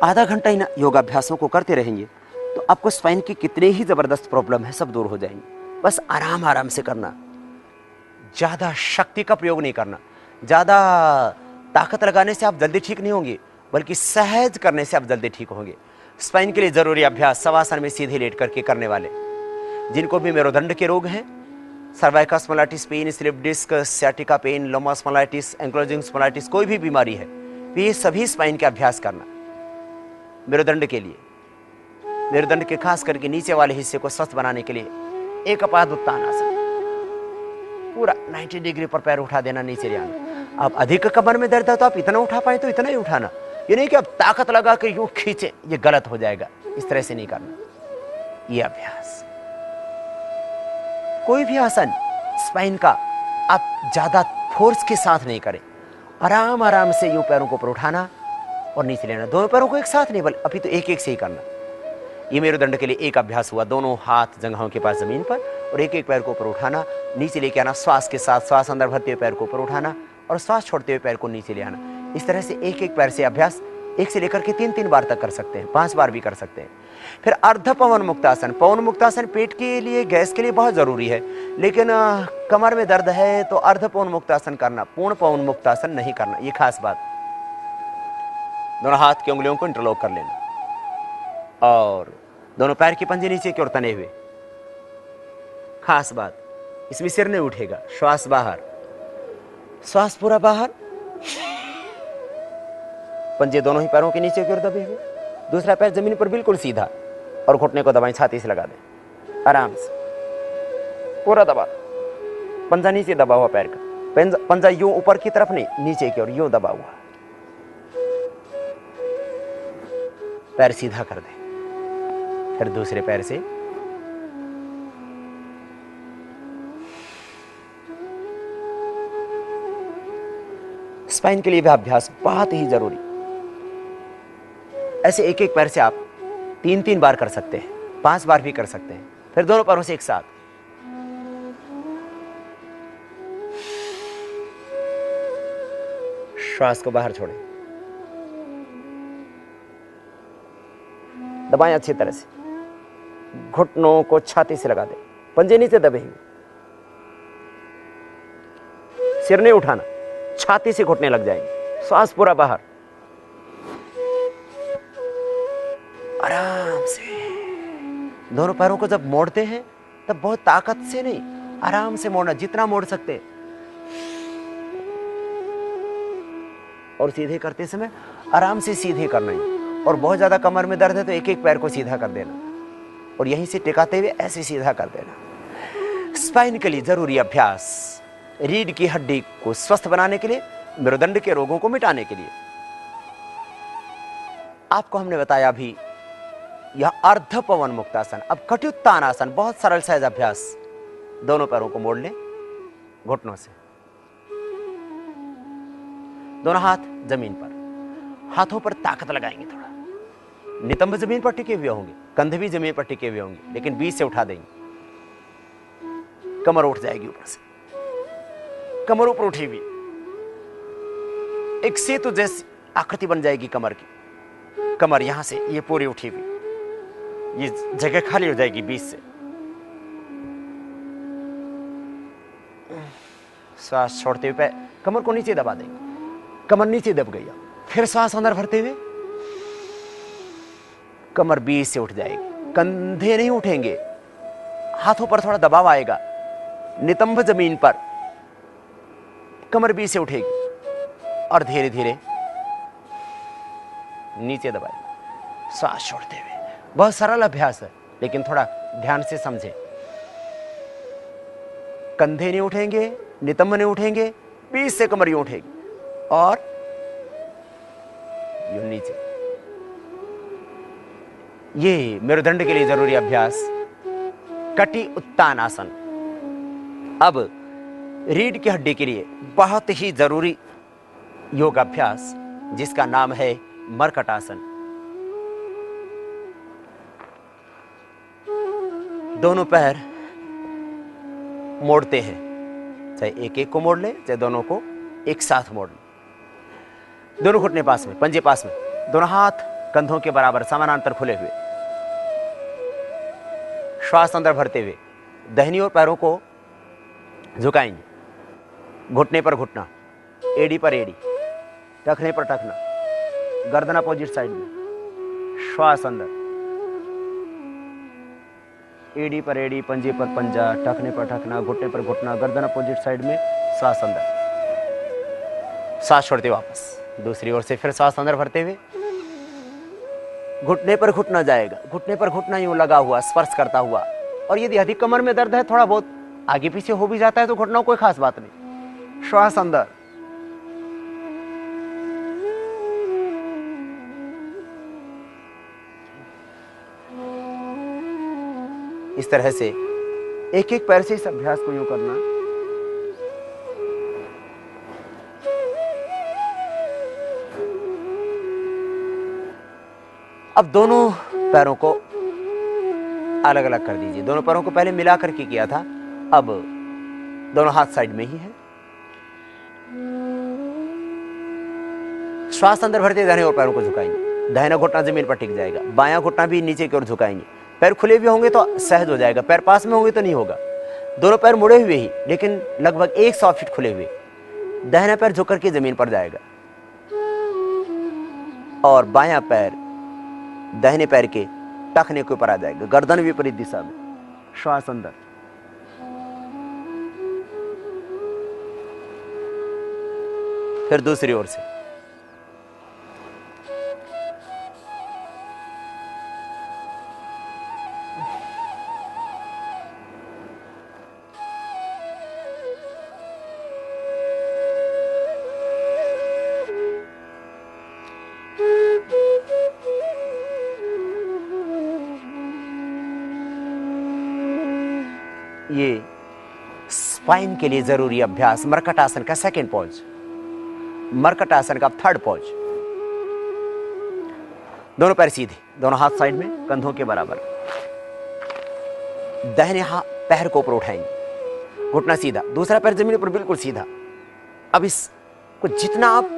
आधा घंटा इन योगाभ्यासों को करते रहेंगे तो आपको स्पाइन की कितने ही जबरदस्त प्रॉब्लम है सब दूर हो जाएंगे। बस आराम आराम से करना, ज्यादा शक्ति का प्रयोग नहीं करना। ज्यादा ताकत लगाने से आप जल्दी ठीक नहीं होंगे, बल्कि सहज करने से आप जल्दी ठीक होंगे। स्पाइन के लिए जरूरी अभ्यास शवासन में सीधे लेट करके करने वाले जिनको भी मेरुदंड के रोग हैं, cervical spondylitis pain, slip disc, sciatica pain, lumbar spondylitis, ankylosing spondylitis, कोई भी बीमारी है तो ये सभी स्पाइन के अभ्यास करना। मेरुदंड के लिए, मेरुदंड के खास करके नीचे वाले हिस्से को स्वस्थ बनाने के लिए एक अपाद उत्तान आसन, पूरा 90 डिग्री पर पैर उठा देना, नीचे ले आना। आप अधिक कमर में दर्द है तो आप इतना उठा पाए तो इतना ही उठाना, ये नहीं कि आप ताकत लगा के यूं खींचे, ये गलत हो जाएगा। इस तरह से नहीं करना। ये अभ्यास कोई भी आसन स्पाइन का आप ज्यादा फोर्स के साथ नहीं करें। आराम आराम से यूं पैरों को ऊपर उठाना और नीचे लेना। दोनों पैरों को एक साथ नहीं, बल्कि अभी तो एक एक से ही करना। ये मेरुदंड के लिए एक अभ्यास हुआ। दोनों हाथ जंघाओं के पास जमीन पर और एक एक पैर को ऊपर उठाना, नीचे लेके आना। श्वास के साथ श्वास अंदर भरते हुए पैर को ऊपर उठाना और श्वास छोड़ते हुए पैर को नीचे ले आना। इस तरह से एक एक पैर से अभ्यास 1 से लेकर के 3-3 बार तक कर सकते हैं, 5 बार भी कर सकते हैं। फिर अर्ध पवन मुक्तासन। पवन मुक्तासन पेट के लिए, गैस के लिए बहुत जरूरी है, लेकिन कमर में दर्द है तो अर्ध पवन मुक्तासन करना, पूर्ण पवन मुक्तासन नहीं करना। ये खास बात। दोनों हाथ की उंगलियों को इंटरलॉक कर लेना और दोनों पैर के पंजे नीचे की ओर तने हुए। खास बात, इसमें सिर नहीं उठेगा। श्वास बाहर, श्वास पूरा बाहर, पंजे दोनों ही पैरों के नीचे की ओर दबे हुए। दूसरा पैर जमीन पर बिल्कुल सीधा और घुटने को दबाएं, छाती से लगा दें। आराम से पूरा दबा, पंजा नीचे दबा हुआ पैर का, पंजा यूं ऊपर की तरफ नहीं, नीचे की ओर यूं दबा हुआ। पैर सीधा कर दें। फिर दूसरे पैर से स्पाइन के लिए भी अभ्यास बहुत ही जरूरी। ऐसे एक एक पैर से आप 3-3 बार कर सकते हैं, 5 बार भी कर सकते हैं। फिर दोनों पैरों से एक साथ। श्वास को बाहर छोड़ें, दबाएं अच्छी तरह से, घुटनों को छाती से लगा दें, पंजे नीचे दबे हुए, सिर नहीं उठाना, छाती से घुटने लग जाएंगे। श्वास पूरा बाहर, आराम से। दोनों पैरों को जब मोड़ते हैं तब बहुत ताकत से नहीं, आराम से मोड़ना, जितना मोड़ सकते हैं। और सीधे करते समय आराम से सीधे करना है। और बहुत ज्यादा कमर में दर्द है तो एक एक पैर को सीधा कर देना और यहीं से टिकाते हुए ऐसे सीधा कर देना। स्पाइन के लिए जरूरी अभ्यास, रीढ़ की हड्डी को स्वस्थ बनाने के लिए, मेरुदंड के रोगों को मिटाने के लिए। आपको हमने बताया अभी यह अर्ध पवन मुक्तासन। अब कटियुत्तान आसन, बहुत सरल सहज अभ्यास। दोनों पैरों को मोड़ लें घुटनों से, दोनों हाथ जमीन पर, हाथों पर ताकत लगाएंगे थोड़ा। नितंब जमीन पर टिके हुए होंगे, कंधे भी जमीन पर टिके हुए होंगे, लेकिन बीच से उठा देंगे, कमर उठ जाएगी ऊपर से, कमर ऊपर उठी हुई, एक सेतु जैसी आकृति बन जाएगी कमर की। कमर यहां से ये पूरी उठी हुई, ये जगह खाली हो जाएगी बीच से। श्वास छोड़ते हुए कमर को नीचे दबा देंगे, कमर नीचे दब गई। फिर श्वास अंदर भरते हुए कमर बीच से उठ जाएगी, कंधे नहीं उठेंगे, हाथों पर थोड़ा दबाव आएगा, नितंब जमीन पर कमर बीच से उठेगी और धीरे धीरे नीचे दबाएगी श्वास छोड़ते हुए। बहुत सरल अभ्यास है, लेकिन थोड़ा ध्यान से समझें। कंधे नहीं उठेंगे, नितंब नहीं उठेंगे, बीच से कमर यूं उठेगी और यूं नीचे। ये मेरुदंड के लिए जरूरी अभ्यास कटी उत्तान आसन। अब रीढ़ की हड्डी के लिए बहुत ही जरूरी योगाभ्यास जिसका नाम है मरकट आसन। दोनों पैर मोड़ते हैं, चाहे एक एक को मोड़ ले, चाहे दोनों को एक साथ मोड़ ले। दोनों घुटने पास में, पंजे पास में, दोनों हाथ कंधों के बराबर समानांतर खुले हुए। श्वास अंदर भरते हुए दाहिनी ओर पैरों को झुकाएंगे, घुटने पर घुटना, एड़ी पर एड़ी, टखने पर टखना, गर्दन अपोजिट साइड में। श्वास अंदर, एड़ी पर एड़ी, पंजे पर पंजा, टखने पर टखना, घुटने पर घुटना, गर्दन अपोजिट साइड में। श्वास अंदर, सांस छोड़ते वापस दूसरी ओर से। फिर श्वास अंदर भरते हुए घुटने पर घुटना जाएगा, घुटने पर घुटना यूं लगा हुआ, स्पर्श करता हुआ। और यदि अधिक कमर में दर्द है, थोड़ा बहुत आगे पीछे हो भी जाता है, तो घुटनों कोई खास बात नहीं। श्वास अंदर, इस तरह से एक एक पैर से इस अभ्यास को यूं करना। अब दोनों पैरों को अलग अलग कर दीजिए। दोनों पैरों को पहले मिला करके किया था, अब दोनों हाथ साइड में ही है। श्वास अंदर भरते दाहिने और पैरों को झुकाएंगे, दाहिना घुटना जमीन पर टिक जाएगा, बायां घुटना भी नीचे की ओर झुकाएंगे। पैर खुले हुए होंगे तो सहज हो जाएगा, पैर पास में होंगे तो नहीं होगा। दोनों पैर मुड़े हुए ही, लेकिन लगभग 100 फीट खुले हुए। दाहिना पैर झुक करके जमीन पर जाएगा और बायां पैर दाहिने पैर के टखने के ऊपर आ जाएगा, गर्दन विपरीत दिशा में। श्वास अंदर, फिर दूसरी ओर से। ये स्पाइन के लिए जरूरी अभ्यास मरकट आसन का सेकंड पॉज, मरकट आसन का थर्ड पॉज। दोनों पैर सीधे, दोनों हाथ साइड में, कंधों के बराबर। दाहिने हाथ पैर को ऊपर उठाएंगे, घुटना सीधा, दूसरा पैर जमीन पर बिल्कुल सीधा। अब इसको जितना आप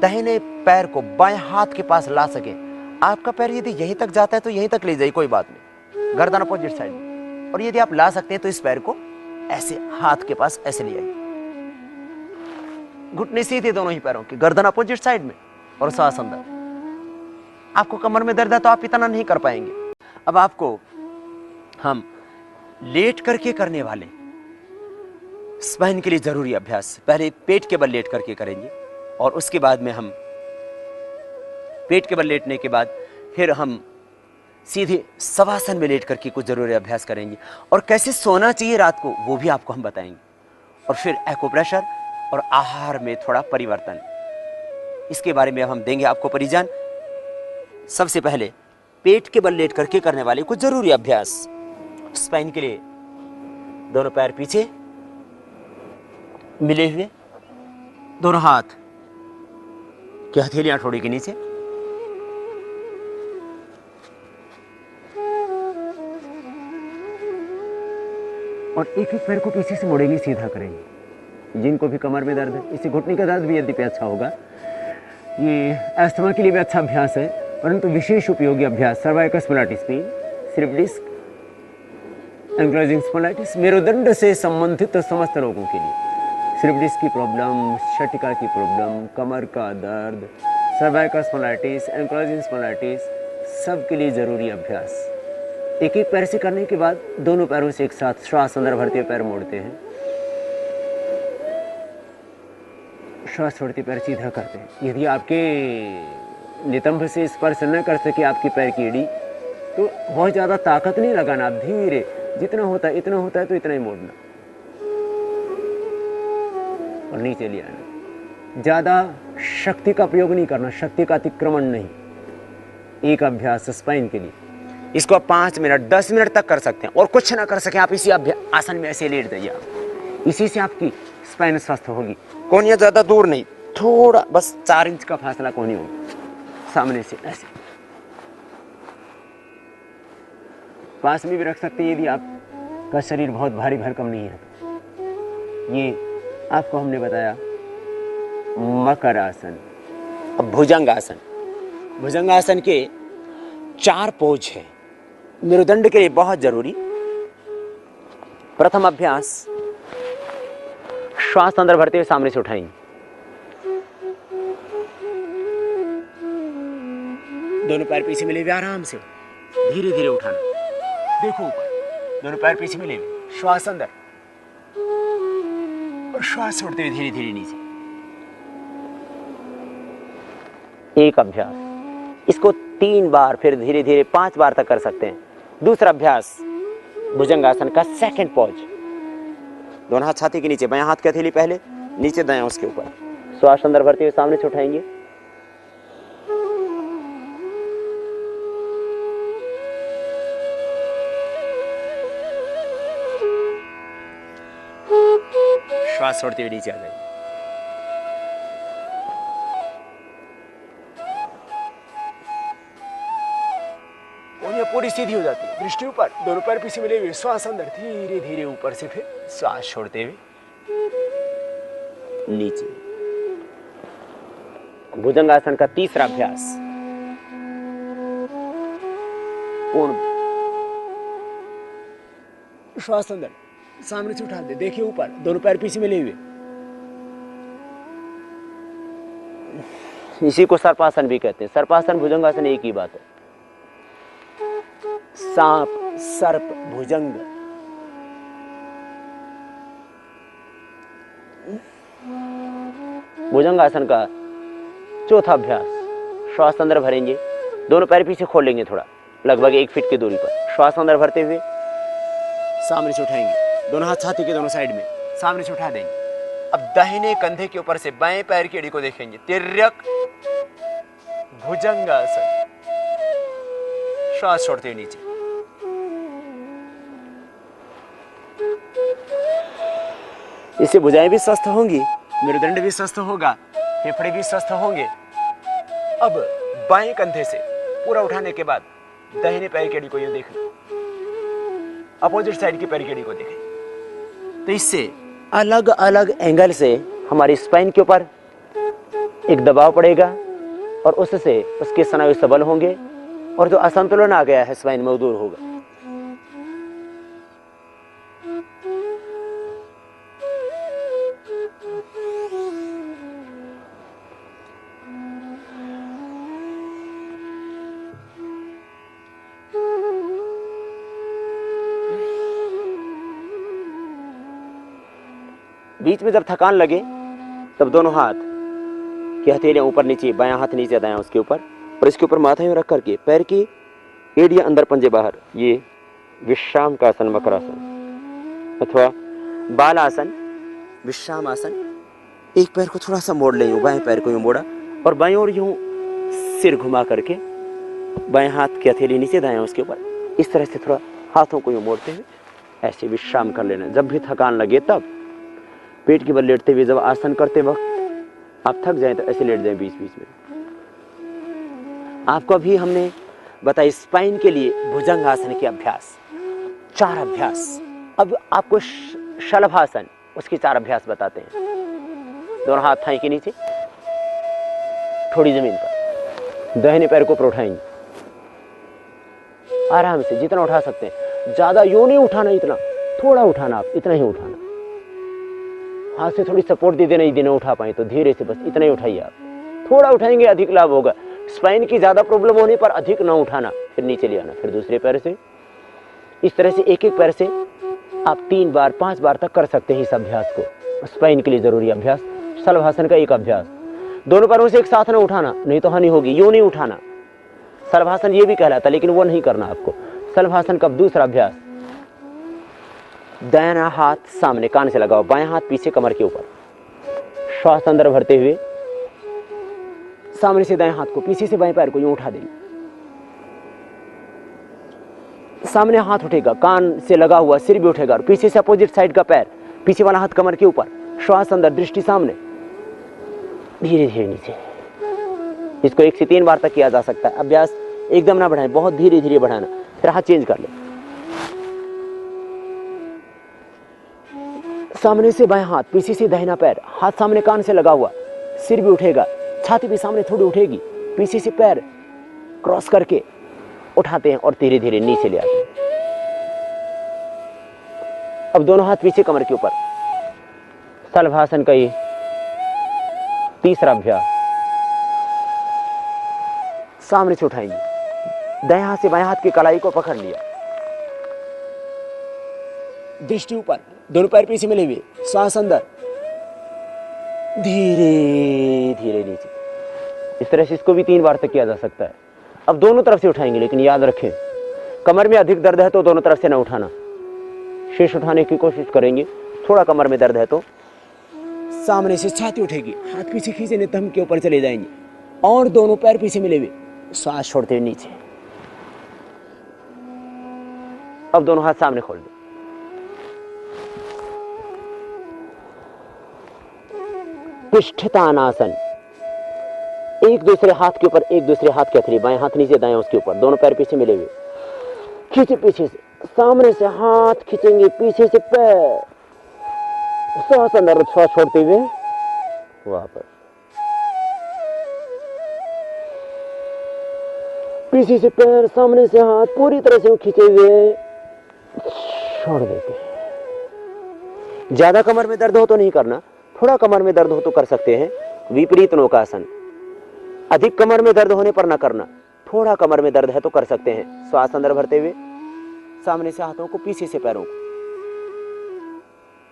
दाहिने पैर को बाएं हाथ के पास ला सके, आपका पैर यदि यहीं तक जाता है तो यहीं तक ले जाइए, कोई बात नहीं, गर्दन अपोजिट साइड में। और यदि आप ला सकते हैं तो इस पैर को ऐसे हाथ के पास ऐसे ले आइए, घुटने सीधे दोनों ही पैरों के, गर्दन अपोजिट साइड में और सांस अंदर। आपको कमर में दर्द है तो आप इतना नहीं कर पाएंगे। अब आपको हम लेट करके करने वाले स्पाइन के लिए जरूरी अभ्यास पहले पेट के बल लेट करके करेंगे, और उसके बाद में हम पेट के बल लेटने के बाद फिर हम सीधे शवासन में लेट करके कुछ जरूरी अभ्यास करेंगे, और कैसे सोना चाहिए रात को वो भी आपको हम बताएंगे। और फिर एक्यूप्रेशर और आहार में थोड़ा परिवर्तन, इसके बारे में हम देंगे आपको परिजान। सबसे पहले पेट के बल लेट करके करने वाले कुछ जरूरी अभ्यास स्पाइन के लिए। दोनों पैर पीछे मिले हुए, दोनों हाथ की हथेलियां ठोड़ी के नीचे, और एक एक पैर को पीछे से मुड़ेंगे, सीधा करेंगे। जिनको भी कमर में दर्द है, इसी घुटने का दर्द भी यद्यपि अच्छा होगा, ये अस्थमा के लिए भी अच्छा अभ्यास है, परंतु विशेष उपयोगी अभ्यास cervical spondylitis pain, slip disc, ankylosing spondylitis, मेरुदंड से संबंधित समस्त रोगों के लिए, स्लिप डिस्क की प्रॉब्लम, शटिका की प्रॉब्लम, कमर का दर्द, सर्वाइकल स्पॉन्डिलाइटिस, एंक्लोजिंग स्पॉन्डिलाइटिस, सब के लिए जरूरी अभ्यास। एक एक पैर से करने के बाद दोनों पैरों से एक साथ श्वास अंदर भरते हुए पैर मोड़ते हैं, श्वास छोड़ते पैर सीधा करते हैं। यदि आपके नितंब से स्पर्श न कर सके आपकी पैर की एड़ी, तो बहुत ज़्यादा ताकत नहीं लगाना, आप धीरे, जितना होता है तो इतना ही मोड़ना और नीचे ले आना। ज़्यादा शक्ति का प्रयोग नहीं करना, शक्ति का अतिक्रमण नहीं। एक अभ्यास स्पाइन के लिए, इसको आप 5 मिनट 10 मिनट तक कर सकते हैं, और कुछ ना कर सके आप इसी आसन में ऐसे लेट जाइए। आप इसी से आपकी स्पाइन स्वस्थ होगी। कोहनियाँ ज़्यादा दूर नहीं, थोड़ा बस 4 इंच का फासला कोहनी होगी सामने से, ऐसे पास में भी रख सकते हैं यदि आपका शरीर बहुत भारी भरकम नहीं है। ये आपको हमने बताया मकर आसन। अब भुजंगासन, भुजंगासन के 4 पोज हैं, मेरुदंड के लिए बहुत जरूरी। प्रथम अभ्यास, श्वास अंदर भरते हुए सामने से उठाएंगे, दोनों पैर पीछे मिले हुए आराम से धीरे धीरे उठाना, देखो ऊपर, दोनों पैर पीछे मिले हुए, श्वास अंदर और श्वास छोड़ते हुए धीरे धीरे नीचे। एक अभ्यास, इसको 3 बार फिर धीरे धीरे 5 बार तक कर सकते हैं। दूसरा अभ्यास भुजंगासन का सेकंड पॉज, दोनों हाथ छाती के नीचे, बायां हाथ की हथेली पहले, नीचे दायां उसके ऊपर, श्वास अंदर भरते हुए सामने से उठाएंगे, श्वास छोड़ते हुए नीचे आ जाएंगे। पूरी सीधी हो जाती है, दृष्टि ऊपर, दोनों पैर पीछे मिले हुए, श्वास अंदर धीरे धीरे ऊपर से, फिर श्वास छोड़ते हुए नीचे। भुजंगासन का तीसरा अभ्यास, पूर्ण श्वास अंदर, सामने से उठा दे, देखिए ऊपर, दोनों पैर पीछे मिले हुए। इसी को सर्पासन भी कहते हैं। सर्पासन भुजंगासन एक ही बात है। सांप, सर्प, भुजंग, भुजंगासन का चौथा अभ्यास, श्वास अंदर भरेंगे, दोनों पैर पीछे खोल लेंगे थोड़ा, लगभग 1 फीट की दूरी पर, श्वास अंदर भरते हुए सामने से उठाएंगे, दोनों हाथ छाती के दोनों साइड में, सामने से उठा देंगे। अब दाहिने कंधे के ऊपर से बाएं पैर की एड़ी को देखेंगे, तिर्यक भुजंगासन, श्वास छोड़ते हुए नीचे। इससे भुजाएं भी स्वस्थ होंगी, मेरुदंड भी स्वस्थ होगा, फेफड़े भी स्वस्थ होंगे। अब बाएं कंधे से पूरा उठाने के बाद दाहिने पैर की एड़ी को यूं देखना, अपोजिट साइड की पैर की एड़ी को देखें, तो इससे अलग अलग एंगल से हमारी स्पाइन के ऊपर एक दबाव पड़ेगा और उससे उसके स्नायु सबल होंगे और जो असंतुलन आ गया है स्पाइन में वो दूर होगा। बीच में जब थकान लगे तब दोनों हाथ की हथेलियां ऊपर नीचे, बायां हाथ नीचे दायां उसके ऊपर, और इसके ऊपर माथा यूं रख करके पैर की एड़ियां अंदर पंजे बाहर, ये विश्राम का आसन, मकरासन अथवा बाल आसन, विश्राम आसन। एक पैर को थोड़ा सा मोड़ ले, यूं बाएं पैर को यूं मोड़ा और बाएं ओर यूं सिर घुमा करके बाएं हाथ की हथेली नीचे दायां उसके ऊपर, इस तरह से थोड़ा हाथों को यूं मोड़ते हुए ऐसे विश्राम कर लेना। जब भी थकान लगे तब पेट के बल लेटते हुए, जब आसन करते वक्त आप थक जाएं तो ऐसे लेट जाएं बीच बीच में। आपको अभी हमने बताया स्पाइन के लिए भुजंगासन के अभ्यास, 4 अभ्यास, अब आपको शलभासन, उसके 4 अभ्यास बताते हैं। दोनों हाथ थाई के नीचे, थोड़ी जमीन पर, दाहिने पैर को ऊपर उठाएंगे आराम से, जितना उठा सकते हैं। ज्यादा यूं नहीं उठाना, इतना थोड़ा उठाना, आप इतना ही उठाना। हाथ से थोड़ी सपोर्ट दे देना, यदि नहीं उठा पाए तो धीरे से बस इतना ही उठाइए। आप थोड़ा उठाएंगे अधिक लाभ होगा। स्पाइन की ज्यादा प्रॉब्लम होने पर अधिक ना उठाना, फिर नीचे ले आना, फिर दूसरे पैर से। इस तरह से एक एक पैर से आप 3 बार 5 बार तक कर सकते हैं इस अभ्यास को। स्पाइन के लिए जरूरी अभ्यास, शलभासन का एक अभ्यास। दोनों पैरों से एक साथ ना उठाना, नहीं तो हानि होगी। यूं नहीं उठाना, शलभासन ये भी कहलाता, लेकिन वो नहीं करना आपको। शलभासन का दूसरा अभ्यास, दायां हाथ सामने कान से लगाओ, बायां हाथ पीछे कमर के ऊपर, श्वास अंदर भरते हुए सामने से दाएं हाथ को, पीछे से बाएं पैर को यूं उठा देंगे। सामने हाथ उठेगा, कान से लगा हुआ, सिर भी उठेगा, और पीछे से अपोजिट साइड का पैर, पीछे वाला हाथ कमर के ऊपर, श्वास अंदर, दृष्टि सामने, धीरे धीरे नीचे। इसको 1 से 3 बार तक किया जा सकता है। अभ्यास एकदम ना बढ़ाएं, बहुत धीरे धीरे बढ़ाना। फिर हाथ चेंज कर ले, सामने से बाएं हाथ, पीछे से दाहिना पैर, हाथ सामने कान से लगा हुआ, सिर भी उठेगा, छाती भी सामने थोड़ी उठेगी, पीछे से पैर क्रॉस करके उठाते हैं और धीरे धीरे नीचे ले आते हैं। अब दोनों हाथ पीछे कमर के ऊपर, शलभासन का ये तीसरा अभ्यास। सामने से उठाएंगे, दाएं हाथ से बाएं हाथ की कलाई को पकड़ लिया, दृष्टि ऊपर, दोनों पैर पीछे मिले हुए, श्वास अंदर, धीरे धीरे नीचे। इस तरह से इसको भी 3 बार तक किया जा सकता है। अब दोनों तरफ से उठाएंगे, लेकिन याद रखें कमर में अधिक दर्द है तो दोनों तरफ से ना उठाना, शीर्ष उठाने की कोशिश करेंगे। थोड़ा कमर में दर्द है तो सामने से छाती उठेगी, हाथ पीछे खींचे नहीं तो हम के ऊपर चले जाएंगे, और दोनों पैर पीछे मिले हुए, श्वास छोड़ते हुए नीचे। अब दोनों हाथ सामने खोल दो, पृष्ठतानासन। एक दूसरे हाथ के ऊपर, एक दूसरे हाथ के हथेली, बाएं हाथ नीचे, दाएं उसके ऊपर, दोनों पैर पीछे मिले हुए, खींचे पीछे से, सामने से हाथ खींचेंगे, पीछे से पैर, श्वास अंदर, श्वास छोड़ते हुए वापस, पीछे से पैर, सामने से हाथ, पूरी तरह से खींचे हुए छोड़ देते हैं। ज्यादा कमर में दर्द हो तो नहीं करना, थोड़ा कमर में दर्द हो तो कर सकते हैं विपरीत नौकासन। अधिक कमर में दर्द होने पर ना करना, थोड़ा कमर में दर्द है तो कर सकते हैं। श्वास अंदर भरते हुए सामने से हाथों को, पीछे से पैरों को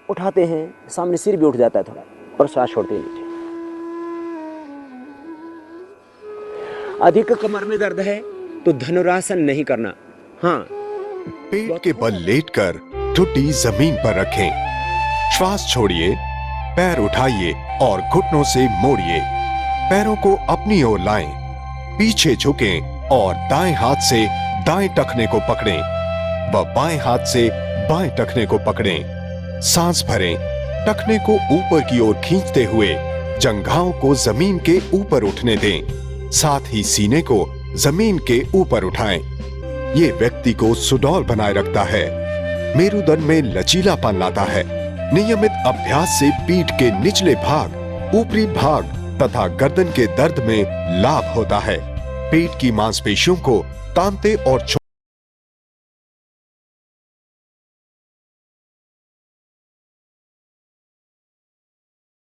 उठाते हैं, सामने सिर भी उठ जाता है थोड़ा, और श्वास छोड़ते हैं नीचे। अधिक कमर में दर्द है तो धनुरासन नहीं करना। हाँ, पेट के बल लेटकर ठुड्डी जमीन पर रखें, श्वास छोड़िए, पैर उठाइए और घुटनों से मोड़िए। पैरों को अपनी ओर लाएं, पीछे झुकें और दाएं हाथ से दाएं टखने को पकड़ें व बाएं हाथ से बाएं टखने को पकड़ें। सांस भरें, टखने को ऊपर की ओर खींचते हुए जंघाओं को जमीन के ऊपर उठने दें, साथ ही सीने को जमीन के ऊपर उठाएं। ये व्यक्ति को सुडौल बनाए रखता है, मेरुदंड में लचीलापन लाता है। नियमित अभ्यास से पीठ के निचले भाग, ऊपरी भाग तथा गर्दन के दर्द में लाभ होता है। पेट की मांसपेशियों को तानते और